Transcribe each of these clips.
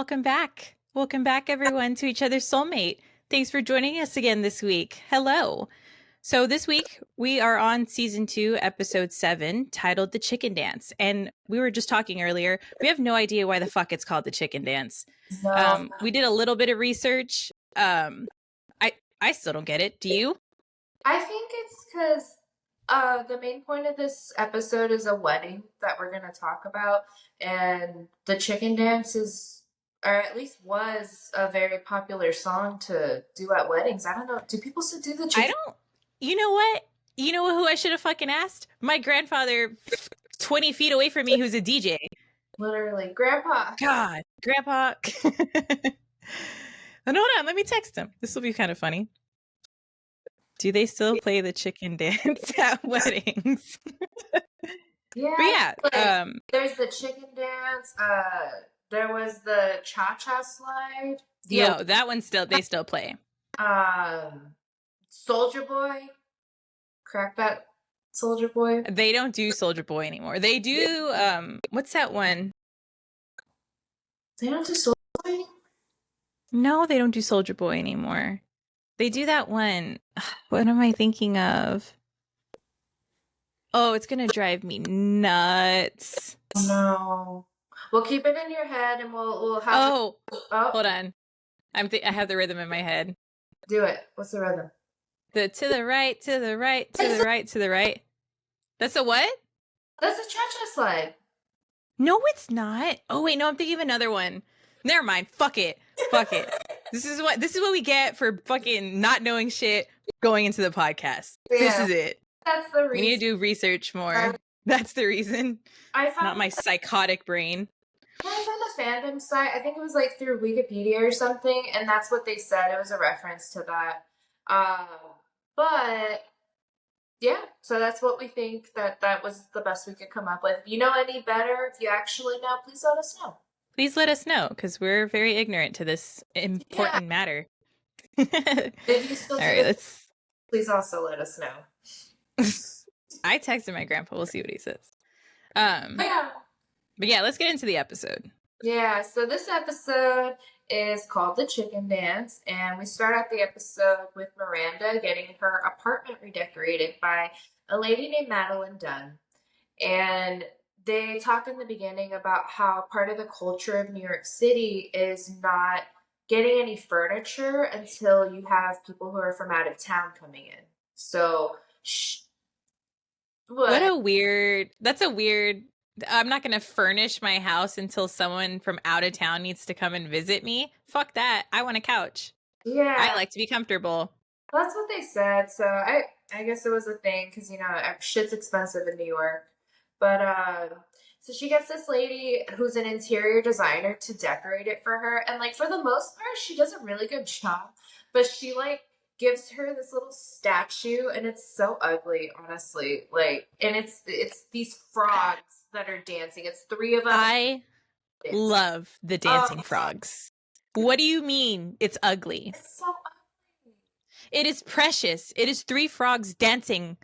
welcome back. Welcome back, everyone, to Each Other's Soulmate. Thanks for joining us again this week. Hello. So this week we are on season 2, episode 7, titled The Chicken Dance. And we were just talking earlier. We have no idea why the fuck it's called The Chicken Dance. No. We did a little bit of research. I still don't get it. Do you? I think it's because the main point of this episode is a wedding that we're going to talk about. And the chicken dance is, or at least was, a very popular song to do at weddings. I don't know. Do people still do the chicken? You know what? You know who I should have fucking asked? My grandfather, 20 feet away from me, who's a DJ. Literally. Grandpa. God, Grandpa. And hold on, let me text him. This will be kind of funny. Do they still play the chicken dance at weddings? Yeah. But yeah, there's the chicken dance. There was the cha-cha slide. yo, that one they still play. Soldier Boy. Crack that, Soldier Boy. They don't do Soldier Boy anymore. They do what's that one? They don't do Soldier Boy anymore? No, they don't do Soldier Boy anymore. They do that one. What am I thinking of? Oh, it's gonna drive me nuts. No. We'll keep it in your head and we'll have hold on. I have the rhythm in my head. Do it. What's the rhythm? The to the right, to the right, to the right, to the right. That's a what? That's a cha-cha slide. No, it's not. Oh wait, no, I'm thinking of another one. Never mind. Fuck it. Fuck it. This is what we get for fucking not knowing shit going into the podcast. Yeah. This is it. That's the reason. We need to do research more. That's the reason. Not my psychotic brain. I found the fandom site. I think it was like through Wikipedia or something, and that's what they said. It was a reference to that. But yeah, so that's what we think that was the best we could come up with. If you know any better, if you actually know, please let us know. Please let us know, because we're very ignorant to this important matter. If you still let's please also let us know. I texted my grandpa. We'll see what he says. But yeah, let's get into the episode. Yeah, so this episode is called The Chicken Dance, and we start out the episode with Miranda getting her apartment redecorated by a lady named Madeline Dunn. And they talk in the beginning about how part of the culture of New York City is not getting any furniture until you have people who are from out of town coming in. So, that's a weird, I'm not going to furnish my house until someone from out of town needs to come and visit me. Fuck that. I want a couch. Yeah. I like to be comfortable. That's what they said. So I guess it was a thing because, shit's expensive in New York. But so she gets this lady who's an interior designer to decorate it for her. And, for the most part, she does a really good job. But she, gives her this little statue, and it's so ugly, honestly. And it's these frogs that are dancing. It's 3 of them. I love the dancing frogs. What do you mean it's ugly? It's so ugly. It is precious. It is 3 frogs dancing.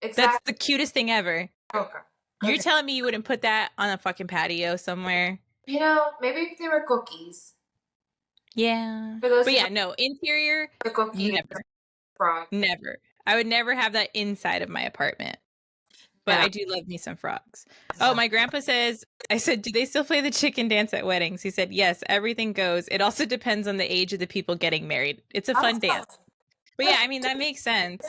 Exactly. That's the cutest thing ever. Okay. You're telling me you wouldn't put that on a fucking patio somewhere? Maybe if they were cookies. Yeah. But yeah, no, interior, the cookie never. Frog. Never. I would never have that inside of my apartment. But I do love me some frogs. Oh, my grandpa says, I said, do they still play the chicken dance at weddings? He said, yes, everything goes. It also depends on the age of the people getting married. It's a fun dance. But yeah, I mean, that makes sense,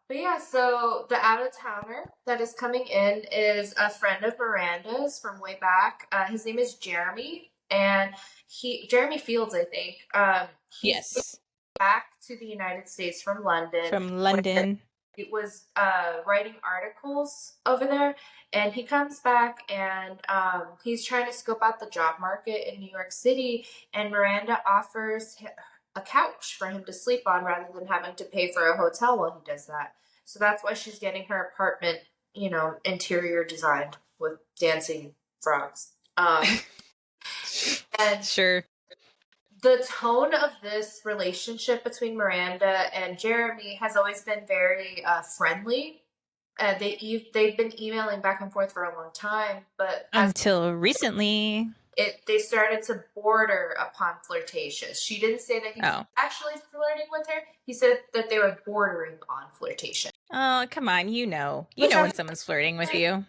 But yeah, so the out-of-towner that is coming in is a friend of Miranda's from way back. His name is Jeremy, and Jeremy Fields, I think. Yes. Back to the United States from London. From London. He was writing articles over there, and he comes back, and he's trying to scope out the job market in New York City, and Miranda offers a couch for him to sleep on rather than having to pay for a hotel while he does that. So that's why she's getting her apartment, interior designed with dancing frogs. And sure. The tone of this relationship between Miranda and Jeremy has always been very friendly. they've been emailing back and forth for a long time, but as Until recently. they started to border upon flirtatious. She didn't say that he was Oh. actually flirting with her. He said that they were bordering on flirtation. Oh, come on. You know Which when someone's flirting with you.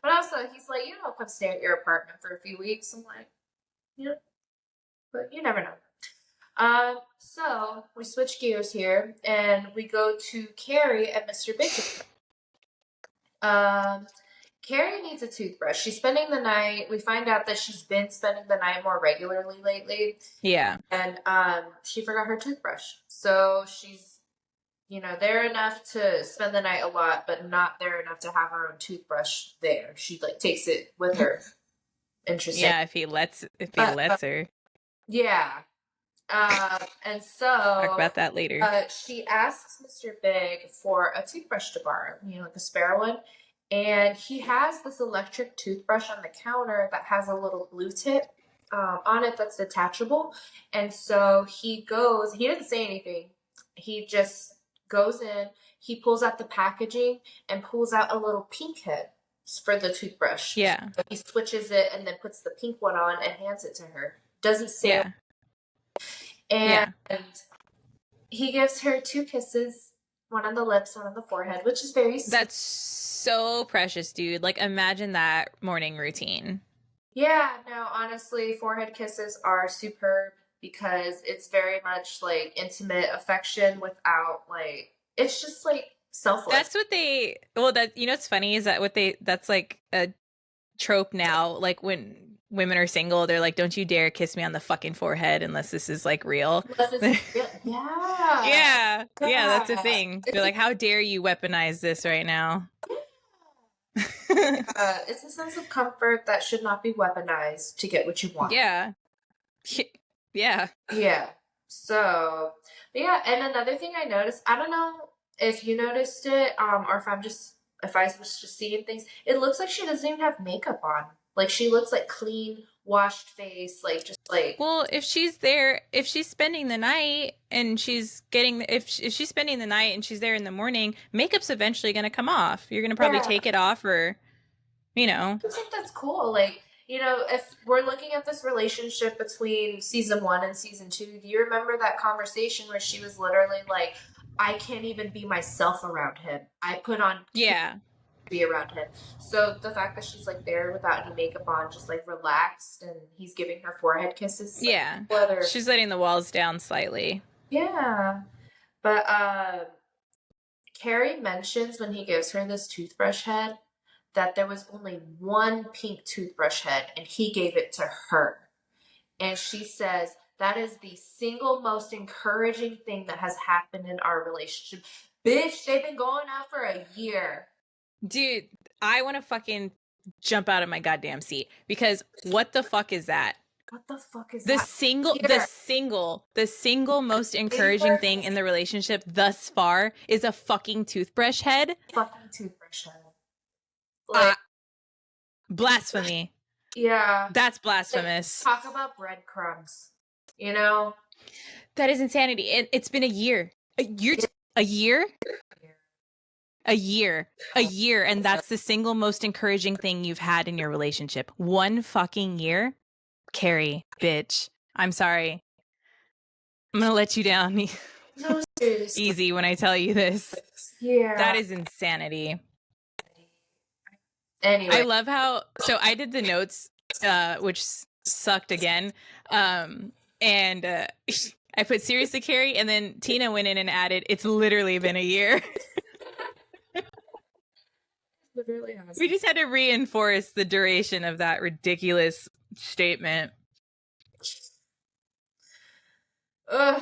but also he's like, come stay at your apartment for a few weeks. I'm like, yeah, but you never know. So we switch gears here and we go to Carrie and Mr. Big. Carrie needs a toothbrush. She's spending the night. We find out that she's been spending the night more regularly lately. Yeah. And she forgot her toothbrush. So she's, there enough to spend the night a lot, but not there enough to have her own toothbrush there. She like takes it with her. Interesting. Yeah, if he lets her. Yeah. And so Talk about that later. she asks Mr. Big for a toothbrush to borrow, like a spare one. And he has this electric toothbrush on the counter that has a little blue tip on it that's detachable. And so he doesn't say anything. He just goes in, he pulls out the packaging and pulls out a little pink head for the toothbrush. Yeah. So he switches it and then puts the pink one on and hands it to her. Doesn't say. Yeah. And he gives her 2 kisses, one on the lips, one on the forehead, which is very sweet. That's so precious, dude. Like, imagine that morning routine. Yeah, no, honestly, forehead kisses are superb because it's very much like intimate affection without like, it's just like selfless. That's what they, what's funny is that that's like a trope now. Like when women are single, they're like, don't you dare kiss me on the fucking forehead unless this is like real. Yeah. Yeah, that's a thing. They're like, how dare you weaponize this right now? It's a sense of comfort that should not be weaponized to get what you want. Yeah. So, and another thing I noticed, I don't know if you noticed it, or if I was just seeing things, it looks like she doesn't even have makeup on. Like she looks like clean, washed face, like just like. Well, if she's spending the night and she's spending the night and she's there in the morning, makeup's eventually going to come off. You're going to probably take it off or, I think that's cool. Like, if we're looking at this relationship between season 1 and season 2, do you remember that conversation where she was literally like, I can't even be myself around him. I put on to be around him. So the fact that she's like there without any makeup on, just like relaxed, and he's giving her forehead kisses. Yeah. She's letting the walls down slightly. Yeah. But Carrie mentions when he gives her this toothbrush head that there was only one pink toothbrush head and he gave it to her. And she says, that is the single most encouraging thing that has happened in our relationship. Bitch, they've been going out for a year. Dude, I want to fucking jump out of my goddamn seat because what the fuck is that? What the fuck is the that? The single most encouraging thing in the relationship thus far is a fucking toothbrush head. Fucking toothbrush head. Like, blasphemy. Yeah. That's blasphemous. Like, talk about breadcrumbs. That is insanity. It's been a year. A year? And that's the single most encouraging thing you've had in your relationship. 1 fucking year? Carrie, bitch. I'm sorry. I'm gonna let you down easy when I tell you this. Yeah. That is insanity. Anyway. I love how, so I did the notes, which sucked again. And I put seriously, Carrie, and then Tina went in and added, it's literally been a year. Literally has. We just had to reinforce the duration of that ridiculous statement. Ugh.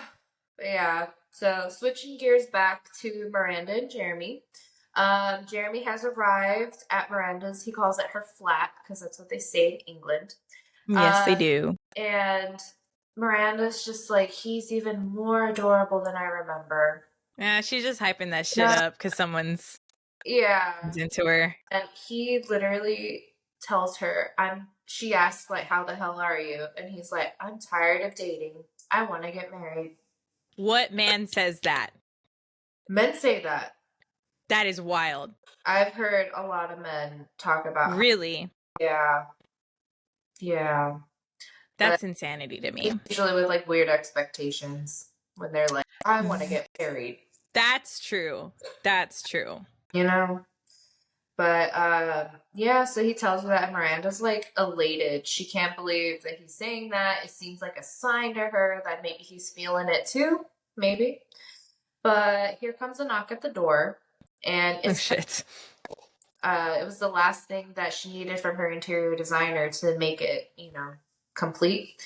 Yeah. So switching gears back to Miranda and Jeremy. Jeremy has arrived at Miranda's, he calls it her flat, because that's what they say in England. Yes, they do. And Miranda's just like, he's even more adorable than I remember. Yeah, she's just hyping that shit up because someone's into her. And he literally tells her, she asks, like, how the hell are you? And he's like, I'm tired of dating. I want to get married. What man says that? Men say that. That is wild. I've heard a lot of men talk about how, Really? yeah, yeah. But That's insanity to it's me. usually with like weird expectations when they're like, I want to get married, That's true. That's true. you know? But yeah, so he tells her that, and Miranda's like elated. She can't believe that he's saying that. It seems like a sign to her that maybe he's feeling it too. Maybe. But here comes a knock at the door, and Oh it's shit. it was the last thing that she needed from her interior designer to make it, complete.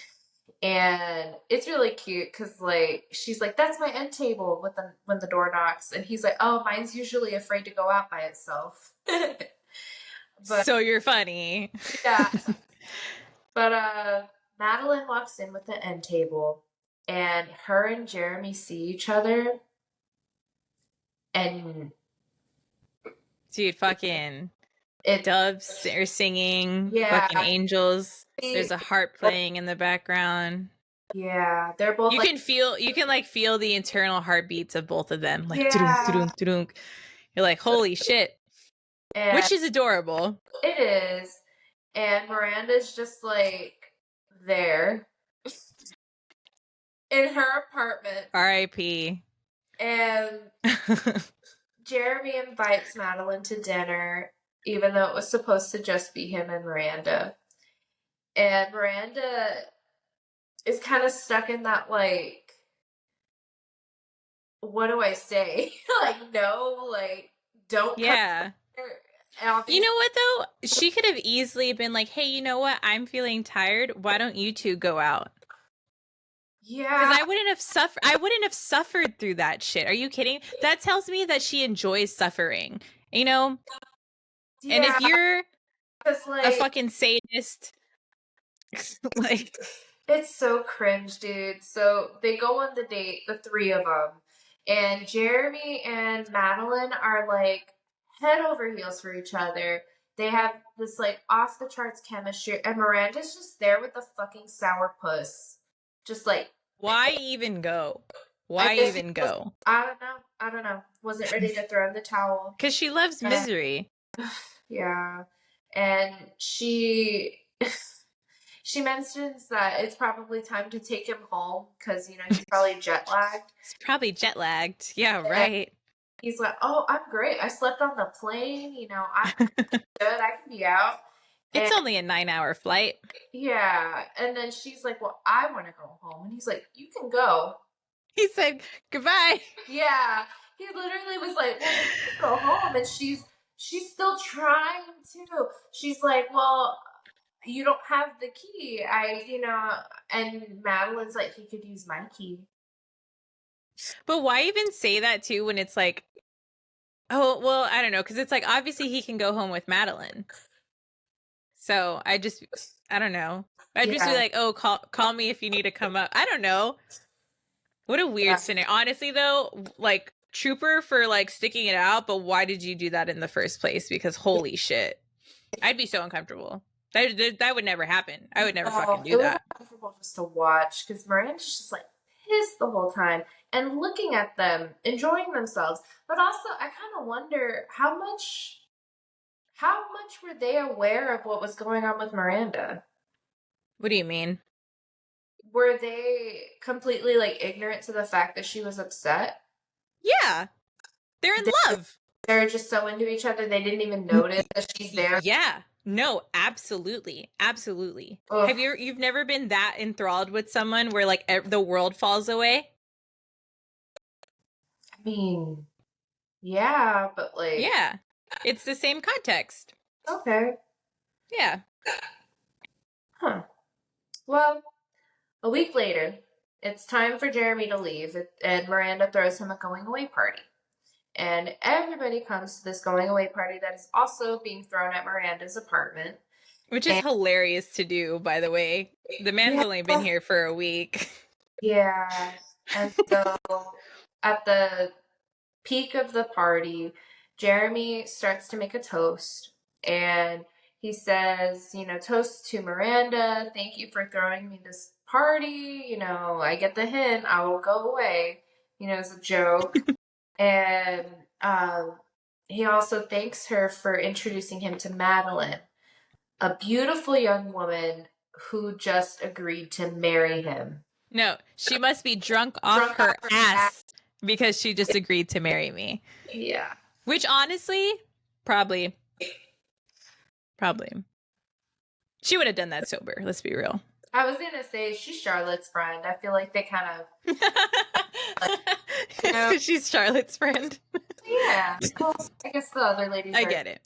And it's really cute because like she's like, "That's my end table," with the when the door knocks, and he's like, "Oh, mine's usually afraid to go out by itself." But So you're funny. yeah, but Madeline walks in with the end table, and her and Jeremy see each other, and Dude, fucking it doves are singing, yeah, fucking angels. There's he- a harp playing in the background. yeah, they're both You like can feel feel the internal heartbeats of both of them. Like tudunk, yeah, tudunk, tudunk. You're like, holy shit. and Which is adorable. it is, and Miranda's just like there in her apartment, R.I.P. and Jeremy invites Madeline to dinner, even though it was supposed to just be him and Miranda. And Miranda is kind of stuck in that, like, what do I say? Like, no, like, don't come Yeah. here. You know what though? She could have easily been like, "Hey, you know what? I'm feeling tired. Why don't you two go out?" Because Yeah, I wouldn't have suffered through that shit. Are you kidding? That tells me that she enjoys suffering. You know? And yeah, if you're because, a like, fucking sadist, like, it's so cringe, dude. So they go on the date, the three of them, and Jeremy and Madeline are like head over heels for each other. They have this like off the charts chemistry, and Miranda's just there with the fucking sour puss. Just like, why even go? I Why guess she even was, go? I don't know. I don't know. Wasn't ready to throw in the towel. Because she loves Uh, misery. yeah. And she mentions that it's probably time to take him home because, he's probably jet lagged. It's probably jet lagged. Yeah, And right. he's like, "Oh, I'm great. I slept on the plane. I'm good. I can be out." It's And only a 9-hour flight. yeah. And then she's like, "Well, I want to go home." And he's like, "You can go." He said goodbye. Yeah. He literally was like, "Well, then you can go home." And she's still trying to. She's like, "Well, you don't have the key. And Madeline's like, "He could use my key." But why even say that too when it's like, oh, well, I don't know. Because it's like, obviously he can go home with Madeline. So I don't know. I'd just be Yeah. like, oh, call me if you need to come up. I don't know. What a Yeah. weird scenario. Honestly, though, like, trooper for like sticking it out, but why did you do that in the first place? Because holy shit. I'd be so uncomfortable. That would never happen. I would never fucking It do was that. uncomfortable just to watch because Miranda's just like pissed the whole time and looking at them, enjoying themselves. But also, I kind of wonder how much were they aware of what was going on with Miranda? What do you mean? Were they completely like ignorant to the fact that she was upset? Yeah, they're in They, love. they're just so into each other they didn't even notice that she's there. Yeah. No, absolutely. Absolutely. Ugh. You've never been that enthralled with someone where like the world falls away? I mean, yeah, but like, Yeah. It's the same context. okay, Yeah. huh? Well, a week later, it's time for Jeremy to leave, and Miranda throws him a going away party. And everybody comes to this going away party that is also being thrown at Miranda's apartment. Which is And hilarious to do, by the way. The man's yeah, only been here for a week. yeah. And so at the peak of the party, Jeremy starts to make a toast. And he says, toast to Miranda. Thank you for throwing me this party. I get the hint. I will go away, as a joke. And he also thanks her for introducing him to Madeline, a beautiful young woman who just agreed to marry him. No, she must be drunk off Drunk off her her ass. ass because she just agreed to marry me. Yeah. Which honestly, probably. She would have done that sober, let's be real. I was gonna say she's Charlotte's friend. I feel like they kind of, you know, Because she's Charlotte's friend. yeah. Well, I guess the other ladies I are. get it.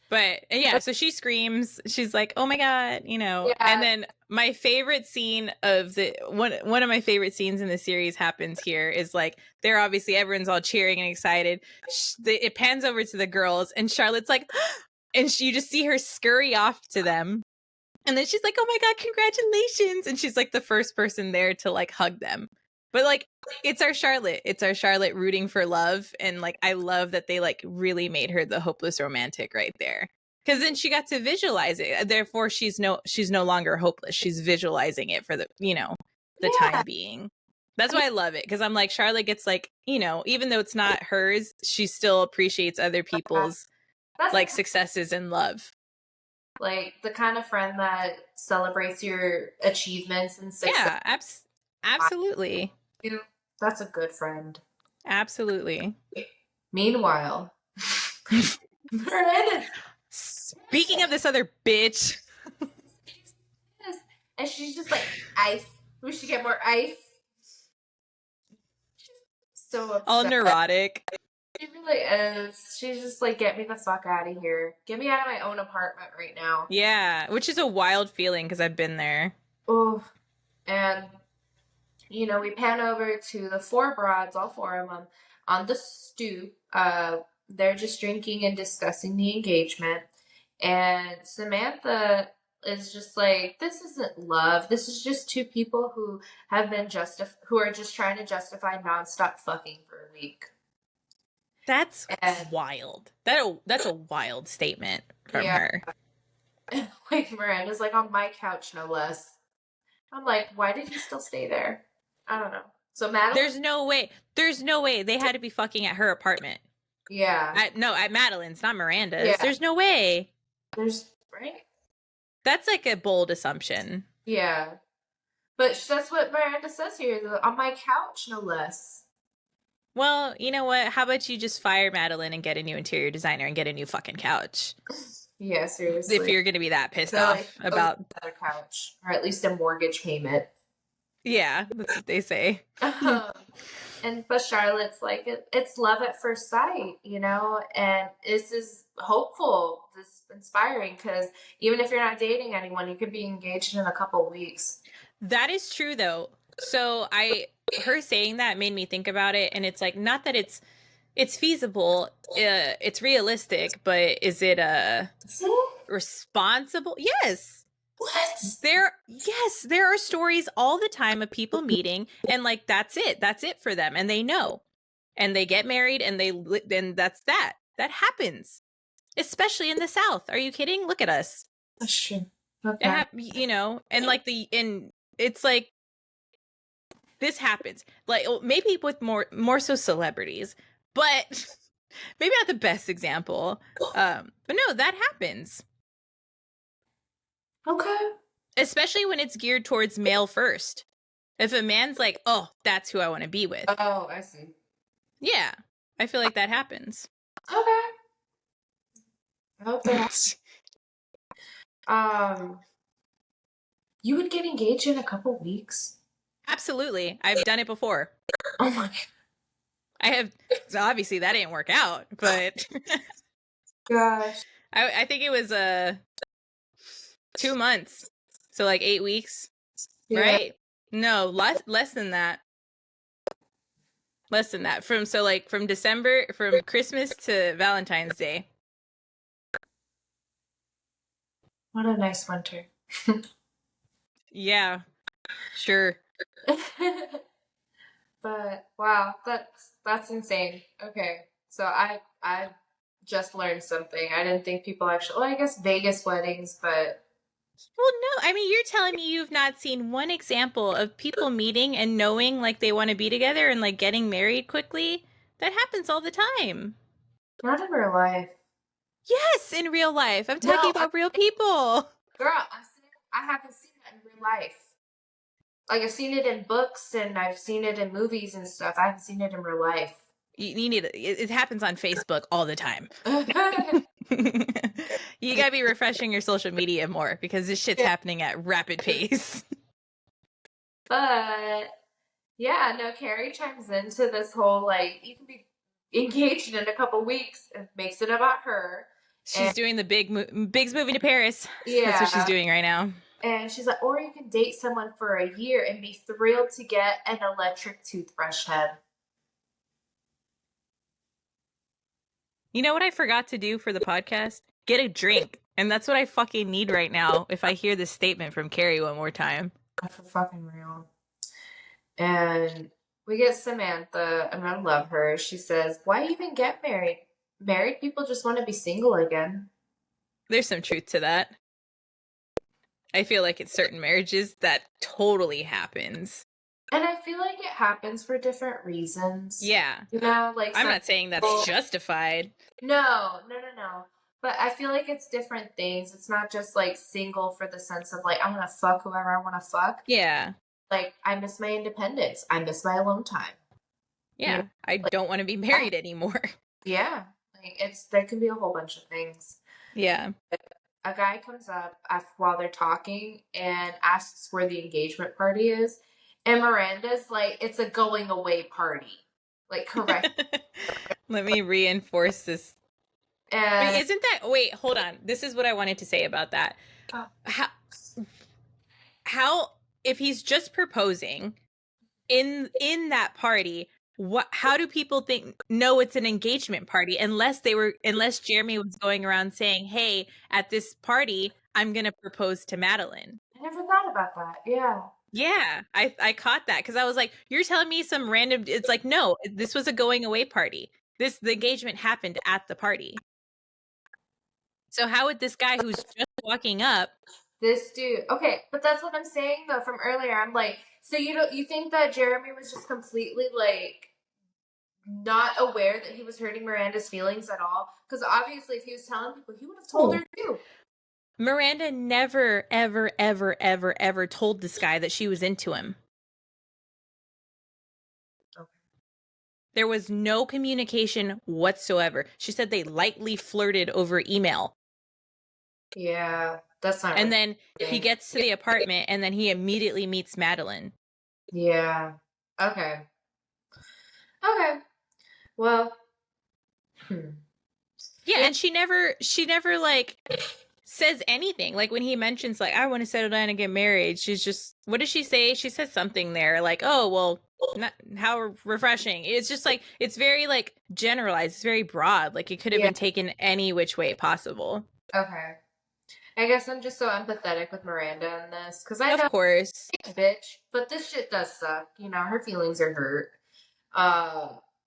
But yeah, so she screams. She's like, "Oh my god," Yeah. And then my favorite scene of the one of my favorite scenes in the series happens here is like they're obviously everyone's all cheering and excited. It pans over to the girls, and Charlotte's like, and you just see her scurry off to them, and then she's like, "Oh my god, congratulations!" And she's like the first person there to like hug them. But like it's our Charlotte rooting for love, and like I love that they like really made her the hopeless romantic right there. Because then she got to visualize it. Therefore, she's no longer hopeless. She's visualizing it for the the Yeah. time being. That's why I love it, because I'm like, Charlotte gets like, even though it's not hers, she still appreciates other people's That's like successes and love. like the kind of friend that celebrates your achievements and success. Yeah, absolutely. That's a good friend. Absolutely. Meanwhile, Miranda, Speaking of this other bitch. and she's just like, ice. We should get more ice. So upset. All neurotic. She really is. She's just like, get me the fuck out of here. Get me out of my own apartment right now. Yeah, which is a wild feeling because I've been there. Oh, and we pan over to the four broads, all four of them, on the stoop. They're just drinking and discussing the engagement. And Samantha is just like, this isn't love. This is just two people who have been who are just trying to justify nonstop fucking for a week. That's wild. That's a wild statement from her. Like Miranda's like, on my couch, no less. I'm like, why did he still stay there? I don't know. So Madeline, There's no way they had to be fucking at her apartment. Yeah. At Madeline's, not Miranda's. Yeah. There's no way. Right? That's like a bold assumption. Yeah. But that's what Miranda says here, on my couch, no less. Well, you know what? How about you just fire Madeline and get a new interior designer and get a new fucking couch? Yeah, seriously. If you're going to be that pissed off about another couch, or at least a mortgage payment. Yeah, that's what they say. But Charlotte's like, it's love at first sight, and this is hopeful, this is inspiring, because even if you're not dating anyone, you could be engaged in a couple weeks. That is true, though. So her saying that made me think about it, and it's like, not that it's feasible, it's realistic, but is it responsible? Yes. What? There are stories all the time of people meeting and like that's it for them, and they know, and they get married, and then that's that happens, especially in the South. Are you kidding? Look at us. That's true. Okay. And like and it's like this happens, like maybe with more so celebrities, but maybe not the best example. But no, that happens. Okay. Especially when it's geared towards male first. If a man's like, oh, that's who I want to be with. Oh, I see. Yeah. I feel like that happens. Okay. You would get engaged in a couple weeks? Absolutely. I've done it before. Oh my God. I have. So obviously that didn't work out, but gosh. I think it was 2 months. So like 8 weeks. Yeah. Right? No, less than that. Less than that. From December, from Christmas to Valentine's Day. What a nice winter. Yeah. Sure. But wow, that's insane. Okay. So I just learned something. I didn't think people actually, well, I guess Vegas weddings, but well, no, I mean, you're telling me you've not seen one example of people meeting and knowing like they want to be together and like getting married quickly? That happens all the time. Not in real life. Yes, in real life. I'm No, talking about real people. girl, I haven't seen that in real life. Like I've seen it in books and I've seen it in movies and stuff. I haven't seen it in real life. You need it happens on Facebook all the time. You gotta be refreshing your social media more because this shit's happening at rapid pace. But yeah, no, Carrie chimes into this whole like you can be engaged in a couple weeks and makes it about her. She's doing the Big's moving to Paris. Yeah. That's what she's doing right now. And she's like, or you can date someone for a year and be thrilled to get an electric toothbrush head. You know what I forgot to do for the podcast? Get a drink. And that's what I fucking need right now if I hear this statement from Carrie one more time. For fucking real. And we get Samantha, and I love her. She says, why even get married? Married people just want to be single again. There's some truth to that. I feel like it's certain marriages that totally happens. And I feel like it happens for different reasons. Yeah. You know, like I'm not saying that's justified. No. But I feel like it's different things. It's not just like single for the sense of like, I'm going to fuck whoever I want to fuck. Yeah. Like, I miss my independence. I miss my alone time. Yeah. You know? I don't want to be married anymore. Yeah. Like, there can be a whole bunch of things. Yeah. A guy comes up while they're talking and asks where the engagement party is. And Miranda's like, it's a going away party. Like, correct. Let me reinforce this. And wait, hold on. This is what I wanted to say about that. How if he's just proposing in that party, how do people know it's an engagement party unless Jeremy was going around saying, hey, at this party I'm gonna propose to Madeline? I never thought about that. Yeah, I caught that because I was like, you're telling me some random, it's like, no, this was a going away party. The engagement happened at the party. So how would this guy who's just walking up, this dude, okay, but that's what I'm saying though from earlier. I'm like, so you think that Jeremy was just completely like not aware that he was hurting Miranda's feelings at all? Because obviously if he was telling people, he would have told her too. Miranda never, ever, ever, ever, ever told this guy that she was into him. Okay. There was no communication whatsoever. She said they lightly flirted over email. Yeah, that's not. And then he gets to the apartment and then he immediately meets Madeline. Yeah. Okay. Well. Yeah, and she never like says anything. Like when he mentions like, I want to settle down and get married, she's just, what does she say? She says something there like, oh, well, not how refreshing. It's just like, it's very like generalized. It's very broad. Like it could have been taken any which way possible. Okay. I guess I'm just so empathetic with Miranda in this because I know, of course, bitch, but this shit does suck. You know, her feelings are hurt.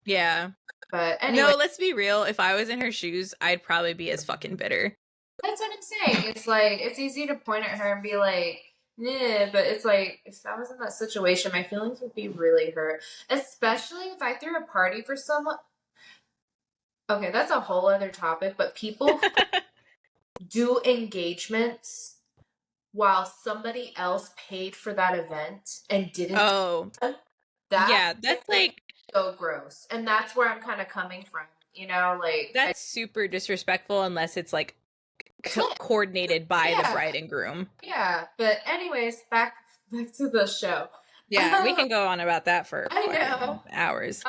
Yeah. But anyway. No, let's be real. If I was in her shoes, I'd probably be as fucking bitter. That's what I'm saying. It's like, it's easy to point at her and be like, yeah, but it's like, if I was in that situation, my feelings would be really hurt. Especially if I threw a party for someone. Okay, that's a whole other topic, but people do engagements while somebody else paid for that event and didn't. Oh, that's like so gross. And that's where I'm kind of coming from, you know, like that's super disrespectful unless it's like coordinated by the bride and groom. Yeah, but anyways, back to the show. Yeah, we can go on about that for hours.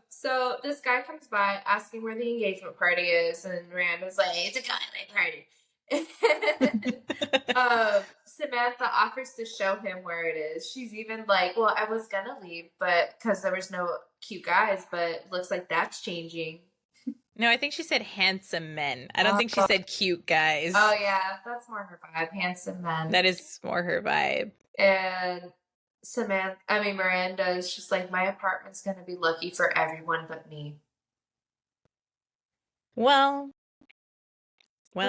So this guy comes by asking where the engagement party is, and Miranda's like, it's a going-away party. Samantha offers to show him where it is. She's even like, well, I was gonna leave, but because there was no cute guys, but looks like that's changing. No, I think she said handsome men. I don't think she said cute guys. Oh yeah, that's more her vibe. Handsome men. That is more her vibe. And Miranda is just like, my apartment's gonna be lucky for everyone but me. Well, she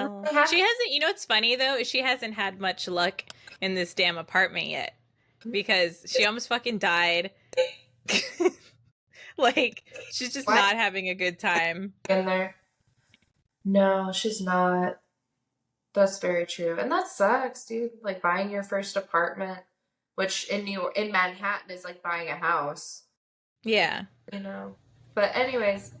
hasn't, you know what's funny though, is she hasn't had much luck in this damn apartment yet. Because she almost fucking died. Like, she's just not having a good time. In there. No, she's not. That's very true. And that sucks, dude. Like buying your first apartment, which in New York, in Manhattan is like buying a house, Yeah. you know. But anyways,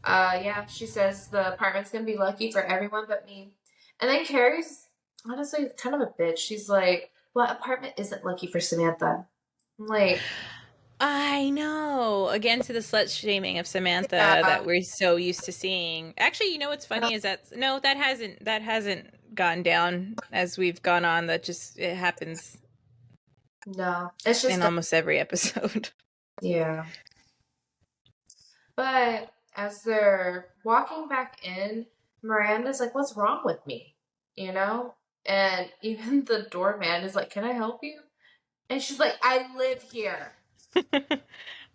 yeah, she says the apartment's gonna be lucky for everyone but me. And then Carrie's honestly kind of a bitch. She's like, "What apartment isn't lucky for Samantha?" I'm like, I know. Again, to the slut shaming of Samantha that yeah, we're so used to seeing. Actually, you know what's funny is that no, that hasn't gone down as we've gone on. That just it happens no, it's in just almost every episode. yeah. But as they're walking back in, Miranda's like, "What's wrong with me?" You know? And even the doorman is like, "Can I help you?" And she's like, "I live here."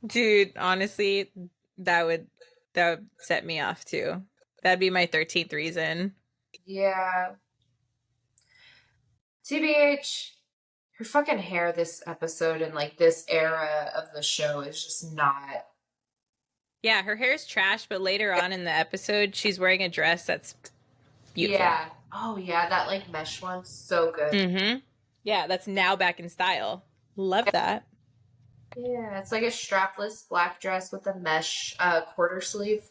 Dude, honestly, that would that would set me off too. That'd be my 13th reason. Yeah. TBH, her fucking hair this episode and like this era of the show is just not. Yeah, her hair's trash, but later on in the episode, she's wearing a dress that's beautiful. Yeah. Oh, yeah, that like mesh one, so good. Mm-hmm. Yeah, that's now back in style. Love that. Yeah, it's like a strapless black dress with a mesh quarter sleeve.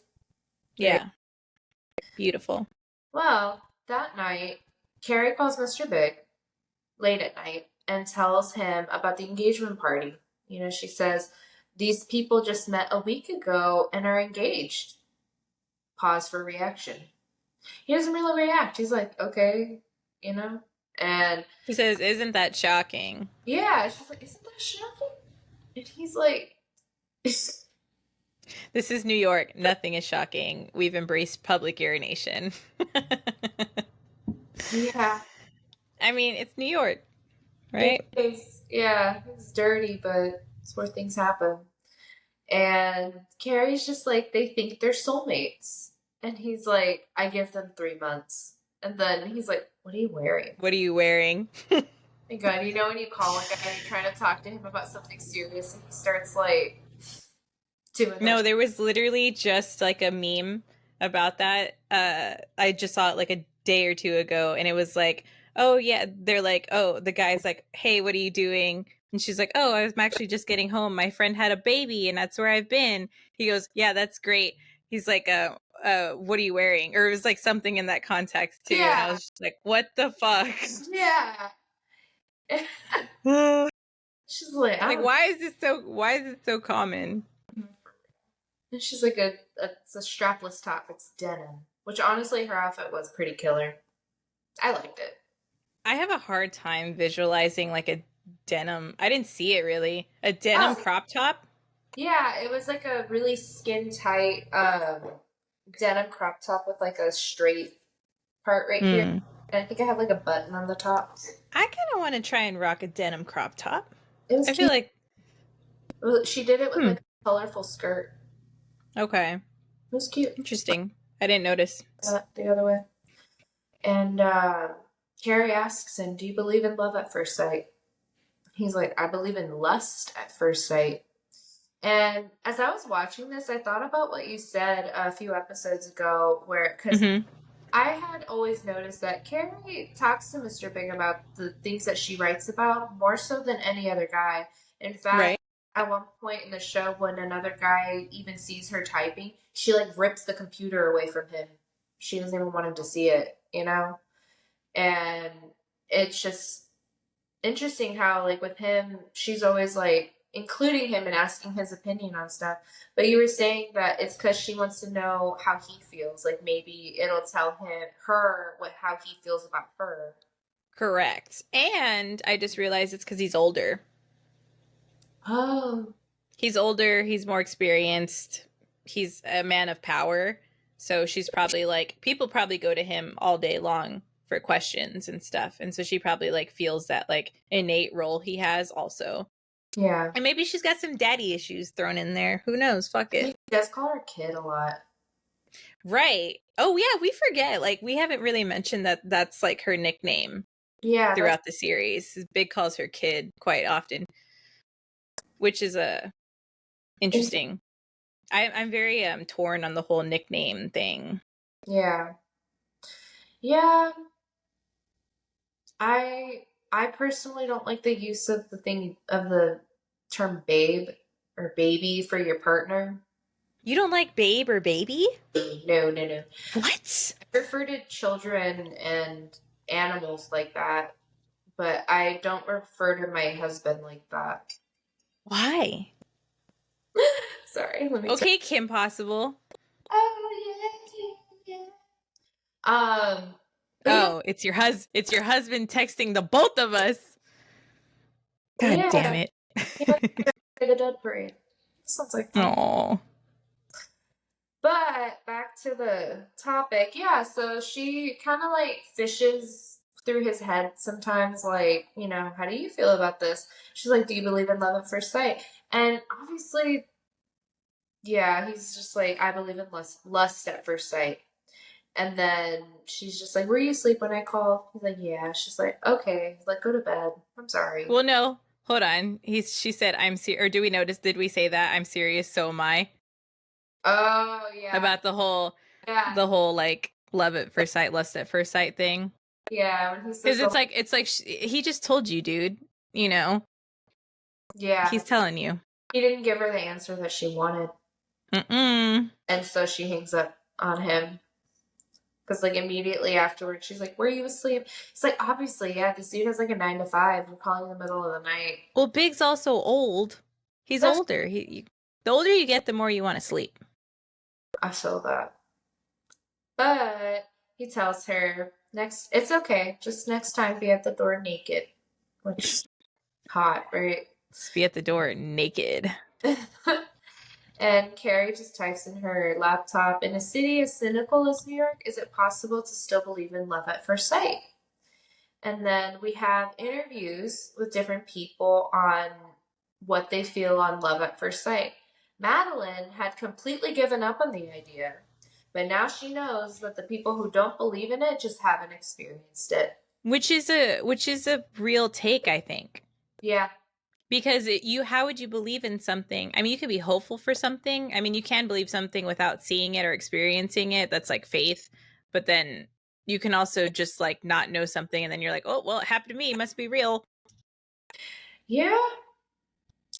Very Yeah, beautiful. well. That night, Carrie calls Mr. Big late at night and tells him about the engagement party. You know, she says, "These people just met a week ago and are engaged." Pause for reaction. He doesn't really react. He's like, okay, you know? And She says, "Isn't that shocking?" yeah, she's like, "Isn't that shocking?" And he's like, This is New York. Nothing is shocking. We've embraced public urination. yeah, I mean, it's New York, it right? is. Yeah, it's dirty, but it's where things happen. And Carrie's just like, they think they're soulmates. And he's like, "I give them 3 months." And then he's like, "What are you wearing?" What are you wearing? My God, you know when you call a guy and you're trying to talk to him about something serious and he starts like doing that. No, there was literally just like a meme about that. I just saw it like a day or two ago, and it was like, oh yeah, they're like, oh, the guy's like, hey, what are you doing? And she's like, oh, I'm actually just getting home. My friend had a baby, and that's where I've been. He goes, yeah, that's great. He's like, what are you wearing? Or it was like something in that context too, and I Yeah, was just like, what the fuck? yeah. She's like, "I Like, don't why is it so common? know." And she's like, it's a strapless top. It's denim. Which honestly, her outfit was pretty killer. I liked it. I have a hard time visualizing like a denim. I didn't see it really. A denim Oh, crop top? yeah, it was like a really skin tight denim crop top with like a straight part right here. Hmm. And I think I have like a button on the top. I kind of want to try and rock a denim crop top. It was I feel cute. like, Well, she did it with hmm, like a colorful skirt. okay, It was cute. interesting. I didn't notice. The other way. And Carrie asks him, "Do you believe in love at first sight?" He's like, "I believe in lust at first sight." And as I was watching this, I thought about what you said a few episodes ago, where, because Hmm. I had always noticed that Carrie talks to Mr. Big about the things that she writes about more so than any other guy. In fact, Right. at one point in the show, when another guy even sees her typing, she like rips the computer away from him. She doesn't even want him to see it, you know? And it's just interesting how like with him she's always like including him and asking his opinion on stuff, but you were saying that it's because she wants to know how he feels, like maybe it'll tell her what how he feels about her. Correct. And I just realized it's because he's older. Oh, He's older, he's more experienced, he's a man of power. So she's probably like, people probably go to him all day long for questions and stuff. And so she probably like feels that like innate role he has also. yeah, And maybe she's got some daddy issues thrown in there. Who knows? Fuck he it. does call her kid a lot. Right. Oh, yeah, we forget. Like, we haven't really mentioned that that's like her nickname Yeah, that's throughout the series. Big calls her kid quite often, which is interesting. interesting. I'm very torn on the whole nickname thing. Yeah, Yeah, I personally don't like the use of the term babe or baby for your partner. You don't like babe or baby? No, no, no. What? I refer to children and animals like that, but I don't refer to my husband like that. Why? Sorry, let me turn. Okay, Kim Possible. Oh yeah, yeah, yeah. But yeah, Oh, it's your husband texting the both of us. God damn yeah, it. yeah. Like a dead parade. Sounds like fun. Oh. But back to the topic, yeah. So she kind of like fishes through his head sometimes, like, how do you feel about this? She's like, do you believe in love at first sight? And obviously, yeah, he's just like, I believe in lust at first sight. And then she's just like, were you asleep when I called? He's like, yeah. She's like, okay, like, go to bed. I'm sorry. Well, no. Hold on. She said I'm serious, or do we notice, did we say that I'm serious, so am I? Oh, yeah. About Yeah. the whole like love at first sight, lust at first sight thing. Yeah. When he Cuz says, oh, it's like he just told you, dude. You know, yeah, he's telling you. he didn't give her the answer that she wanted. Mm-mm. And so she hangs up on him. Because, like, immediately afterwards, she's like, were you asleep? It's like, obviously, yeah, this dude has like a 9 to 5. You're calling in the middle of the night. Well, Big's also old. He's That's, older. The older you get, the more you want to sleep. I feel that. But he tells her, it's okay. Just next time be at the door naked. Which, hot, right? Just be at the door naked. And Carrie just types in her laptop, in a city as cynical as New York, is it possible to still believe in love at first sight? And then we have interviews with different people on what they feel on love at first sight. Madeline had completely given up on the idea, but now she knows that the people who don't believe in it just haven't experienced it. Which is a real take, I think. Yeah, Because how would you believe in something? I mean, you could be hopeful for something. I mean, you can believe something without seeing it or experiencing it. That's like faith. But then you can also just like not know something and then you're like, oh, well, it happened to me. It must be real. yeah,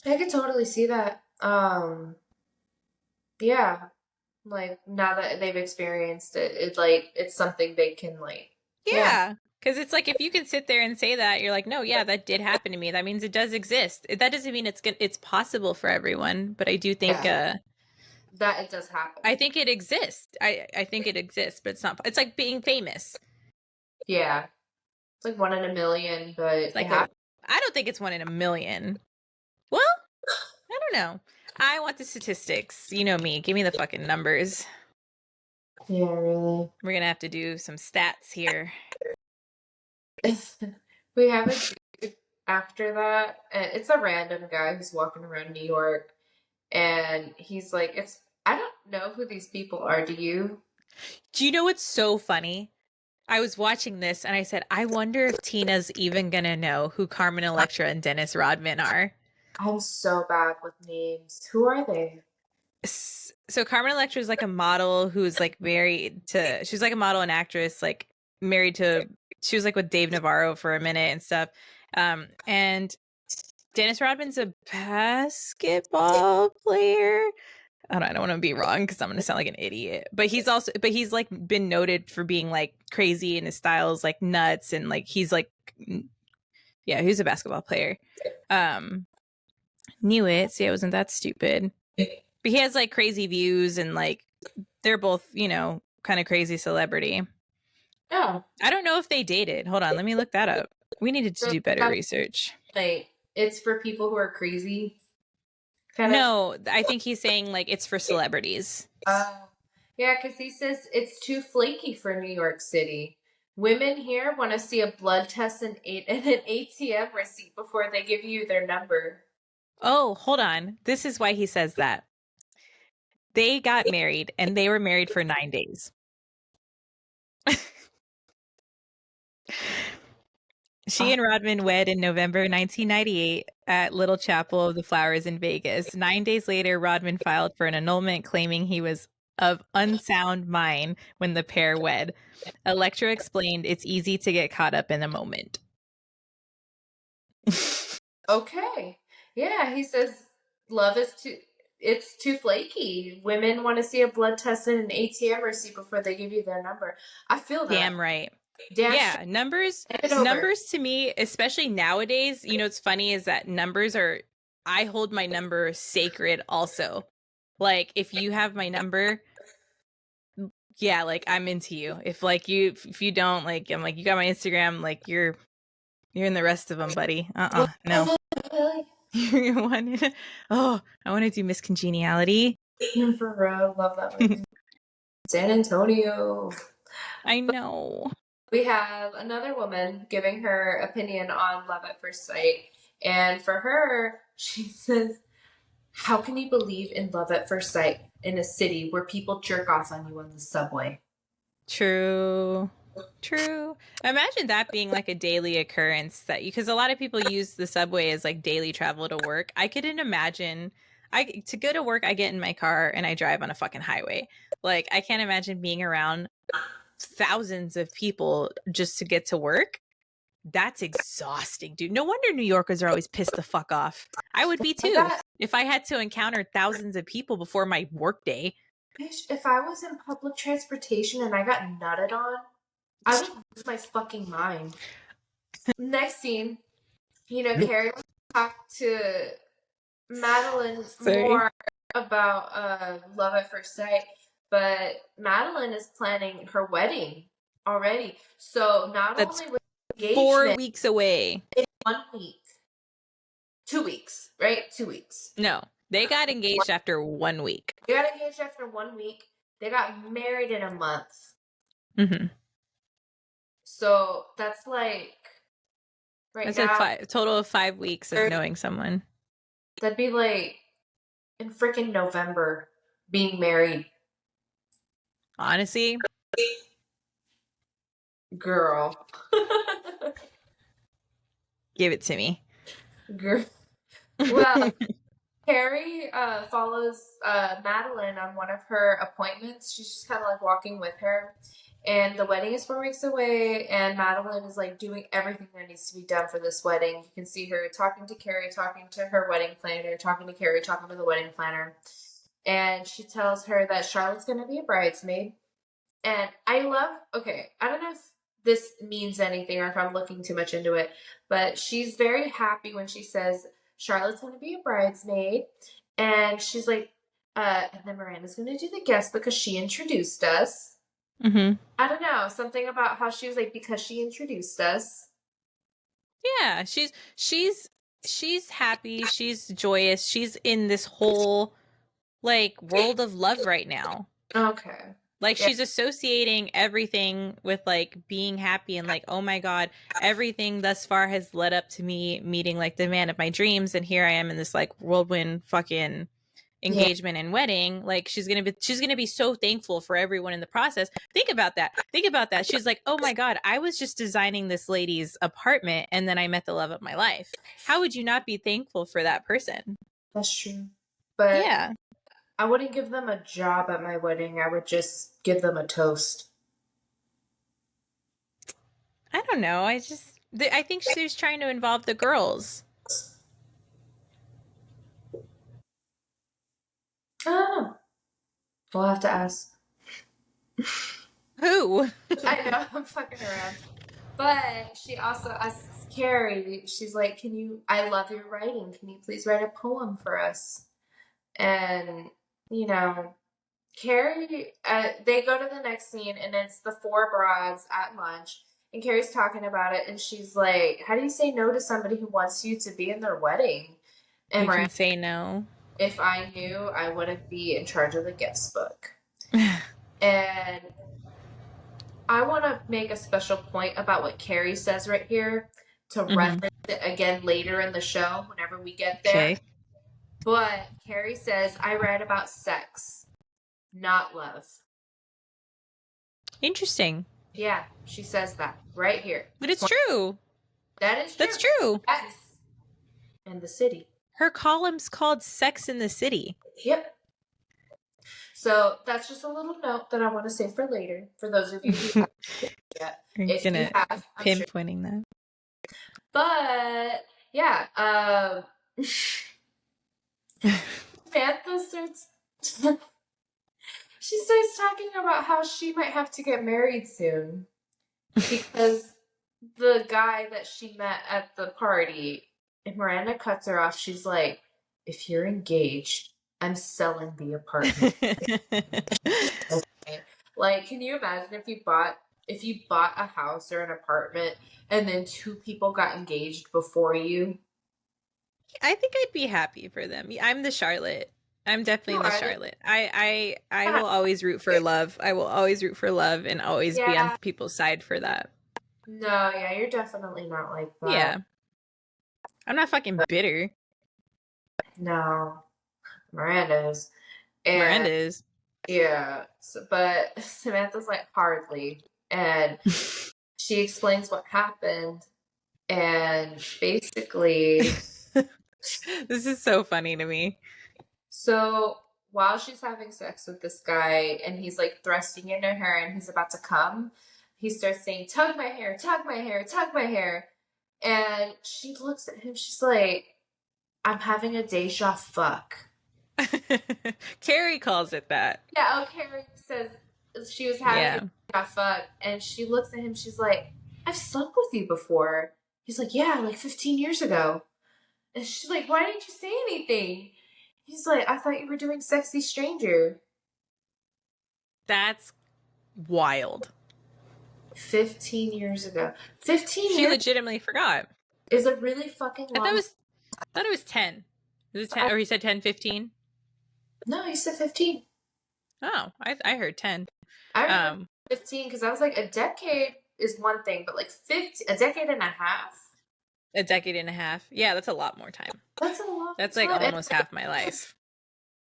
I could totally see that. Yeah, like now that they've experienced it, it's something they can yeah, Yeah. Because it's like if you can sit there and say that, you're like, no, yeah, that did happen to me. That means it does exist. That doesn't mean it's possible for everyone, but I do think yeah, that it does happen. I think it exists. I think it exists, but it's not. It's like being famous. Yeah, it's like 1 in a million, but It's it like happens. I don't think it's 1 in a million. Well, I don't know. I want the statistics. You know me. Give me the fucking numbers. Yeah, really. We're gonna have to do some stats here. We have a dude after that. And it's a random guy who's walking around New York, and he's like, "It's I don't know who these people are. Do you?" Do you know what's so funny? I was watching this and I said, I wonder if Tina's even gonna know who Carmen Electra and Dennis Rodman are. I'm so bad with names. Who are they? So Carmen Electra is like a model who's like married to. She's like a model and actress, like married to. She was like with Dave Navarro for a minute and stuff. And Dennis Rodman's a basketball player. I don't want to be wrong because I'm going to sound like an idiot. But he's like been noted for being like crazy and his style's like nuts and like he's like, yeah, he's a basketball player. Um, Knew it. See, I wasn't that stupid. But he has like crazy views and like they're both, kind of crazy celebrity. Oh, I don't know if they dated. Hold on, let me look that up. We needed to so do better research. like it's for people who are crazy, kind of. No, I think he's saying like it's for celebrities. Yeah, because he says it's too flaky for New York City. Women here want to see a blood test and an ATM receipt before they give you their number. Oh, hold on. This is why he says that. They got married and they were married for 9 days. She and Rodman wed in November 1998 at Little Chapel of the Flowers in Vegas. 9 days later, Rodman filed for an annulment, claiming he was of unsound mind when the pair wed. Electra explained it's easy to get caught up in the moment. Okay. Yeah, he says love is too flaky. Women want to see a blood test and an ATM receipt before they give you their number. I feel that. Damn right. Damn straight. Yeah, numbers Hand it over. numbers to me, especially nowadays, what's funny is that numbers are I hold my number sacred also. Like if you have my number, yeah, like I'm into you. If you don't, like I'm like you got my Instagram, like you're in the rest of them, buddy. No. You want Oh, I want to do Miss Congeniality. For real, love that movie. San Antonio. I know. We have another woman giving her opinion on love at first sight. And for her, she says, how can you believe in love at first sight in a city where people jerk off on you on the subway? True. True. Imagine that being like a daily occurrence because a lot of people use the subway as like daily travel to work. I couldn't imagine to go to work, I get in my car and I drive on a fucking highway. Like I can't imagine being around thousands of people just to get to work. That's exhausting, dude. No wonder New Yorkers are always pissed the fuck off. I would be too if I had to encounter thousands of people before my work day. If I was in public transportation and I got nutted on, I would lose my fucking mind. Next scene, Carrie talked to Madeline more about love at first sight, but Madeline is planning her wedding already. So not That's only was 4 weeks away. In 1 week. 2 weeks, right? 2 weeks. No, they got engaged after 1 week. They got engaged after 1 week. They got married in a month. Mm-hmm. So that's like that's now. A total of 5 weeks of knowing someone. That'd be like in freaking November being married. Honestly, girl. Give it to me. Girl. Well, Carrie follows Madeline on one of her appointments. She's just kind of like walking with her. And the wedding is 4 weeks away, and Madeline is like doing everything that needs to be done for this wedding. You can see her talking to Carrie, talking to her wedding planner, talking to Carrie, talking to the wedding planner. And she tells her that Charlotte's going to be a bridesmaid. And I don't know if this means anything or if I'm looking too much into it, but she's very happy when she says Charlotte's going to be a bridesmaid. And she's like, and then Miranda's going to do the guest because she introduced us. Mm-hmm. I don't know, something about how she was like, because she introduced us. Yeah, she's happy, she's joyous, she's in this whole like world of love right now. Okay. Like she's associating everything with like being happy and like, oh my God, everything thus far has led up to me meeting like the man of my dreams, and here I am in this like whirlwind fucking engagement and wedding. Like she's gonna be so thankful for everyone in the process. Think about that. She's like, oh my God, I was just designing this lady's apartment and then I met the love of my life. How would you not be thankful for that person? That's true. But yeah, I wouldn't give them a job at my wedding. I would just give them a toast. I don't know. I think she's trying to involve the girls. I don't know. We'll have to ask. Who? I know, I'm fucking around. But she also asks Carrie, she's like, I love your writing. Can you please write a poem for us? And, Carrie, they go to the next scene and it's the 4 broads at lunch. And Carrie's talking about it and she's like, how do you say no to somebody who wants you to be in their wedding? And you can say no. If I knew, I wouldn't be in charge of the guest book. And I want to make a special point about what Carrie says right here to reference it again later in the show whenever we get there. Okay. But Carrie says, I write about sex, not love. Interesting. Yeah, she says that right here. But it's true. That is true. That's true. Yes. In the city. Her column's called Sex in the City. Yep. So that's just a little note that I want to say for later, for those of you who haven't yet. You're If you gonna have, I'm sure. pinpointing that. But yeah, Samantha starts. She starts talking about how she might have to get married soon because the guy that she met at the party, and Miranda cuts her off. She's like, "If you're engaged, I'm selling the apartment." Like, can you imagine if you bought a house or an apartment and then two people got engaged before you? I think I'd be happy for them. I'm the Charlotte. I'm definitely You the are the Charlotte. I will always root for love. I will always root for love and always be on yeah. people's side for that. No, yeah, you're definitely not like that. Yeah. I'm not fucking bitter. No, Miranda's. And Miranda is. yeah, so, but Samantha's like hardly. And she explains what happened. And basically, This is so funny to me. so while she's having sex with this guy and he's like thrusting into her and he's about to come, he starts saying, "Tug my hair, tug my hair, tug my hair." And she looks at him, she's like, "I'm having a deja fuck." Carrie calls it that. Yeah, oh, Carrie says she was having a Yeah. deja fuck, and she looks at him, she's like, "I've slept with you before." He's like, "Yeah, like 15 years ago." And she's like, "Why didn't you say anything?" He's like, "I thought you were doing sexy stranger." That's wild. 15 years ago. 15 She years legitimately forgot. is a really fucking I long. thought it was 10. Was it 10 I, or he said 10, 15? no, you said 15. Oh, I heard 10. I remember Um 15 because I was like, a decade is one thing, but like 15, a decade and a half? a decade and a half. Yeah, that's a lot more time. That's a long That's like time. And almost half my life.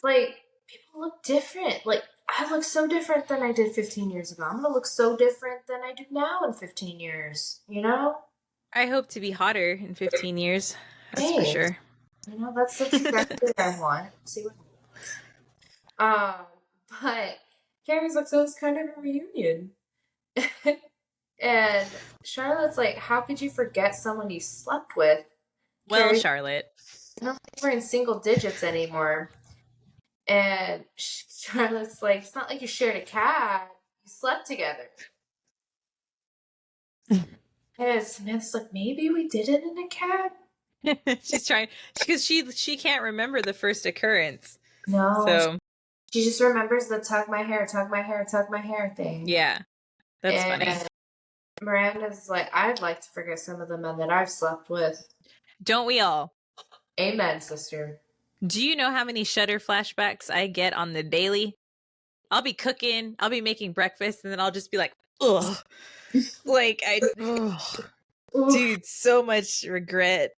like, people look different. Like, I look so different than I did 15 years ago. I'm gonna look so different than I do now in 15 years, you know? I hope to be hotter in 15 years. That's for Thanks. sure. You know, that's the trajectory I want. See what um, but Carrie's like, so it's kind of a reunion. And Charlotte's like, how could you forget someone you slept with? Well, Carrie's Charlotte. like, I don't think we're in single digits anymore. And Charlotte's like, it's not like you shared a cat. You slept together. And Samantha's like, maybe we did it in a cab? She's trying because she can't remember the first occurrence. No. So, She just remembers the tug my hair, tug my hair, tug my hair thing. yeah. That's funny. And Miranda's like, I'd like to forget some of the men that I've slept with. Don't we all? Amen, sister. Do you know how many Shudder flashbacks I get on the daily? I'll be cooking, I'll be making breakfast, and then I'll just be like, ugh. Like, ugh. Dude, so much regret.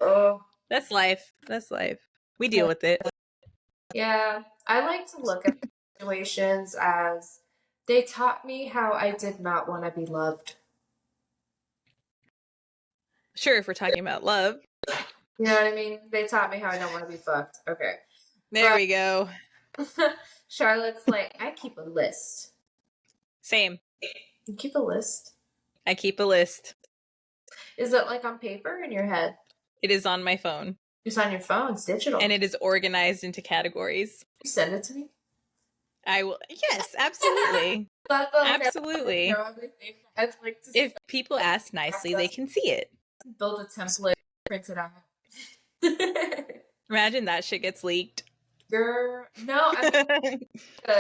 Oh. That's life. That's life. We deal with it. Yeah, I like to look at situations as they taught me how I did not want to be loved. Sure, if we're talking about love. You know what I mean? They taught me how I don't want to be fucked. Okay. There we go. Charlotte's like, I keep a list. Same. You keep a list? I keep a list. Is it like on paper or in your head? It is on my phone. It's on your phone. It's digital. And it is organized into categories. You send it to me? I will. Yes, absolutely. Absolutely. I'd like to If people ask nicely, they can see it. build a template, print it out. Imagine that shit gets leaked. Girl, no, I mean a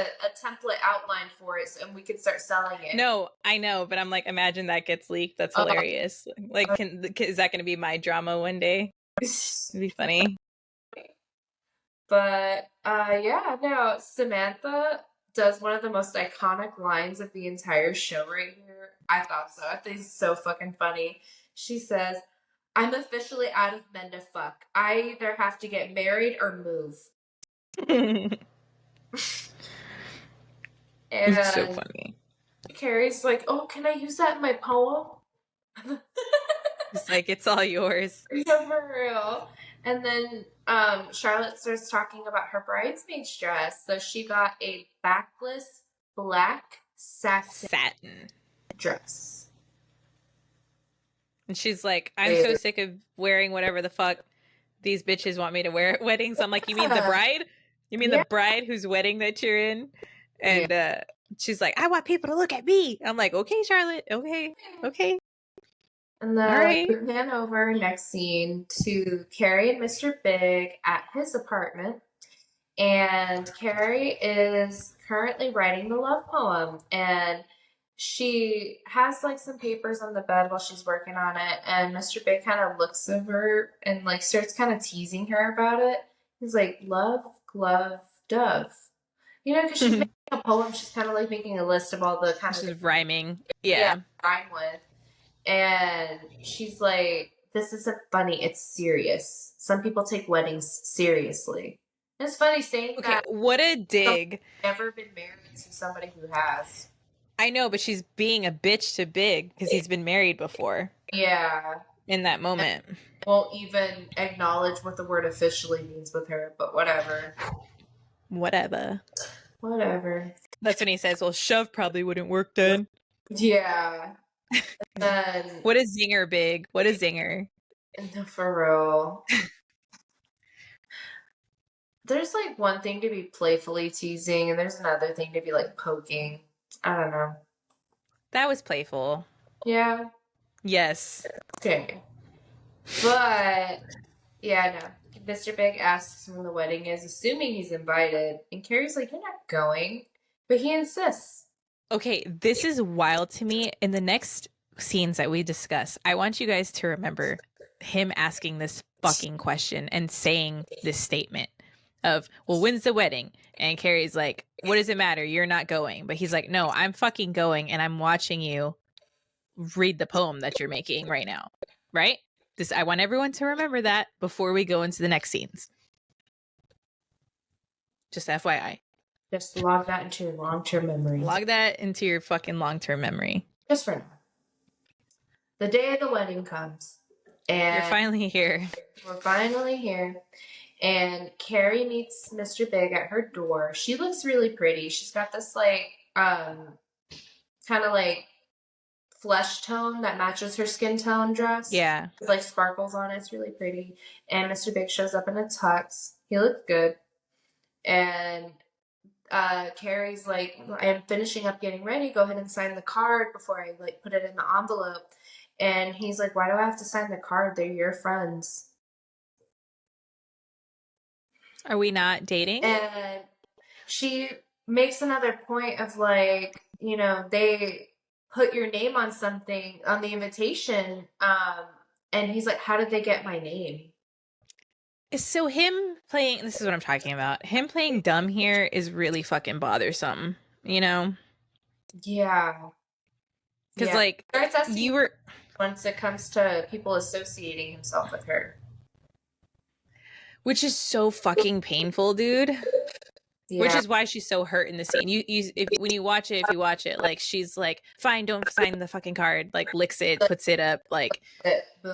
template outline for it, and we could start selling it. No, I know, but I'm like, imagine that gets leaked. That's hilarious. Like, is that going to be my drama one day? It'd be funny. But yeah, no, Samantha does one of the most iconic lines of the entire show right here. I thought so. I think it's so fucking funny. She says, "I'm officially out of men to fuck. I either have to get married or move." And It's so funny. Carrie's like, "Oh, can I use that in my poem?" It's like, it's all yours. Yeah, for real. And then Charlotte starts talking about her bridesmaid's dress. So she got a backless black satin Satin. dress. And she's like, I'm so sick of wearing whatever the fuck these bitches want me to wear at weddings. I'm like, you mean the bride? You mean the Yeah. bride whose wedding that you're in? Yeah. And she's like, I want people to look at me. I'm like, okay, Charlotte. Okay. Okay. And All then right. we pan over next scene to Carrie and Mr. Big at his apartment. And Carrie is currently writing the love poem. And she has like some papers on the bed while she's working on it. And Mr. Big kind of looks at her and like starts kind of teasing her about it. He's like, love, glove, dove. You know, because she's making a poem, she's kind of like making a list of all the kind of She's rhyming. yeah, Yeah. rhyme with. And she's like, this isn't funny, it's serious. Some people take weddings seriously. It's funny saying Okay. that What a dig. never been married to somebody who has. I know, but she's being a bitch to Big because he's been married before Yeah. in that moment. Won't even acknowledge what the word officially means with her, but whatever. Whatever. Whatever. That's when he says, well, shove probably wouldn't work then. Yeah. Then What a zinger, Big. What a zinger. no, for real. There's like one thing to be playfully teasing, and there's another thing to be like poking. I don't know. That was playful. Yeah. Yes. Okay. But yeah, no. Mr. Big asks when the wedding is, assuming he's invited, and Carrie's like, "You're not going," but he insists. Okay, this is wild to me. In the next scenes that we discuss, I want you guys to remember him asking this fucking question and saying this statement of, well, when's the wedding? And Carrie's like, what does it matter? You're not going. But he's like, no, I'm fucking going and I'm watching you read the poem that you're making right now. Right? This, I want everyone to remember that before we go into the next scenes. Just FYI. Just log that into your long-term memory. Log that into your fucking long-term memory. Just for now. The day of the wedding comes. And you're finally here. We're finally here. And Carrie meets Mr. Big at her door. She looks really pretty. She's got this like kind of like flesh tone that matches her skin tone dress. Yeah. With like sparkles on it. It's really pretty. And Mr. Big shows up in a tux. He looks good. And Carrie's like, I'm finishing up getting ready. Go ahead and sign the card before I like put it in the envelope. And he's like, why do I have to sign the card? They're your friends. Are we not dating? And she makes another point of like, you know, they put your name on something on the invitation. And he's like, how did they get my name? So him playing, this is what I'm talking about. Him playing dumb here is really fucking bothersome, you know? Yeah. Because like you were, once it comes to people associating himself with her, which is so fucking painful, dude. yeah. Which is why she's so hurt in the scene. When you watch it, like she's like, fine, don't sign the fucking card, like licks it, puts it up, like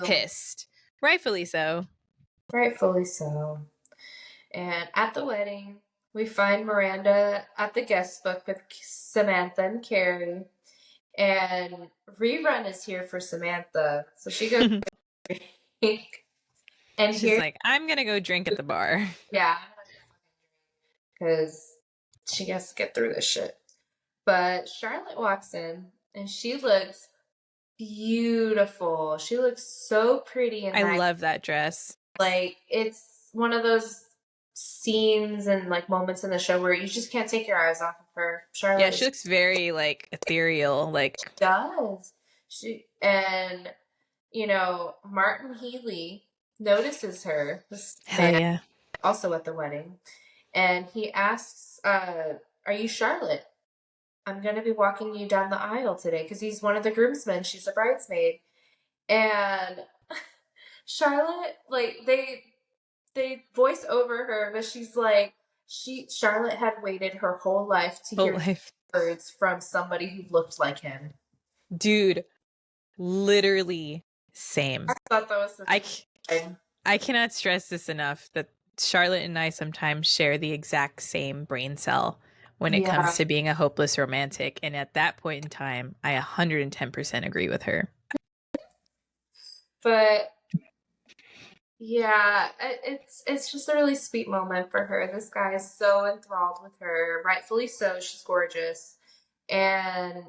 pissed. Rightfully so. Rightfully so. And at the wedding, we find Miranda at the guest book with Samantha and Carrie. And Rerun is here for Samantha. So she goes and she's like, I'm gonna go drink at the bar. Yeah. Because she has to get through this shit. But Charlotte walks in and she looks beautiful. She looks so pretty and I love that dress. Like it's one of those scenes and like moments in the show where you just can't take your eyes off of her. Charlotte, yeah, she looks very like ethereal. Like does she? And you know, Martin Healy notices her. This hell man, yeah. Also at the wedding, and he asks, "Are you Charlotte? I'm going to be walking you down the aisle today," because he's one of the groomsmen. She's a bridesmaid, and Charlotte, like they voice over her, but she's like, Charlotte had waited her whole life to hear words from somebody who looked like him. Dude, literally same. I thought that was I cannot stress this enough that Charlotte and I sometimes share the exact same brain cell when it Yeah, comes to being a hopeless romantic. And at that point in time, I 110% agree with her. but yeah, it's just a really sweet moment for her. This guy is so enthralled with her, rightfully so. She's gorgeous, and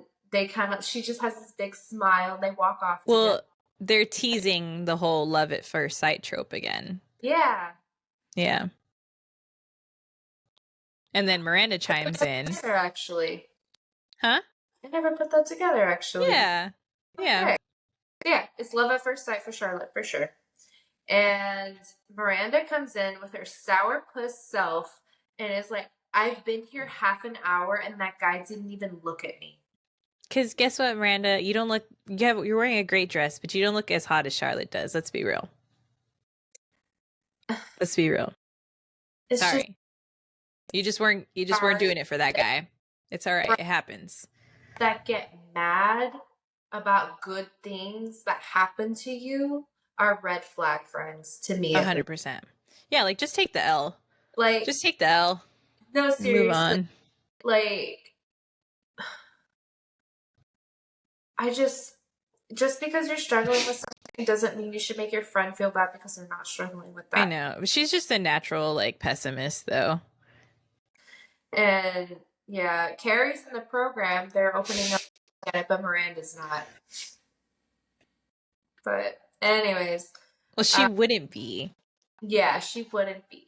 she just has this big smile. They walk off together. Well, they're teasing the whole love at first sight trope again. Yeah, Yeah. And then Miranda chimes in. together actually. Huh? I never put that together actually. Yeah. Yeah. Okay, yeah, it's love at first sight for Charlotte for sure. And Miranda comes in with her sourpuss self and is like, I've been here half an hour and that guy didn't even look at me. Because guess what, Miranda? You don't look, you're wearing a great dress, but you don't look as hot as Charlotte does. Let's be real. Let's be real. It's just Sorry. You just weren't doing it for that guy. It's all right. It happens. that get mad about good things that happen to you are red flag friends to me at least. 100%. Yeah, like just take the L. Like, Just take the L. no, Move seriously. on. Like, I just because you're struggling with something doesn't mean you should make your friend feel bad because they're not struggling with I that. know. She's just a natural like pessimist though. And yeah, Carrie's in the program. They're opening up at it, but Miranda's not. But anyways, Well, she wouldn't be. yeah, she wouldn't be.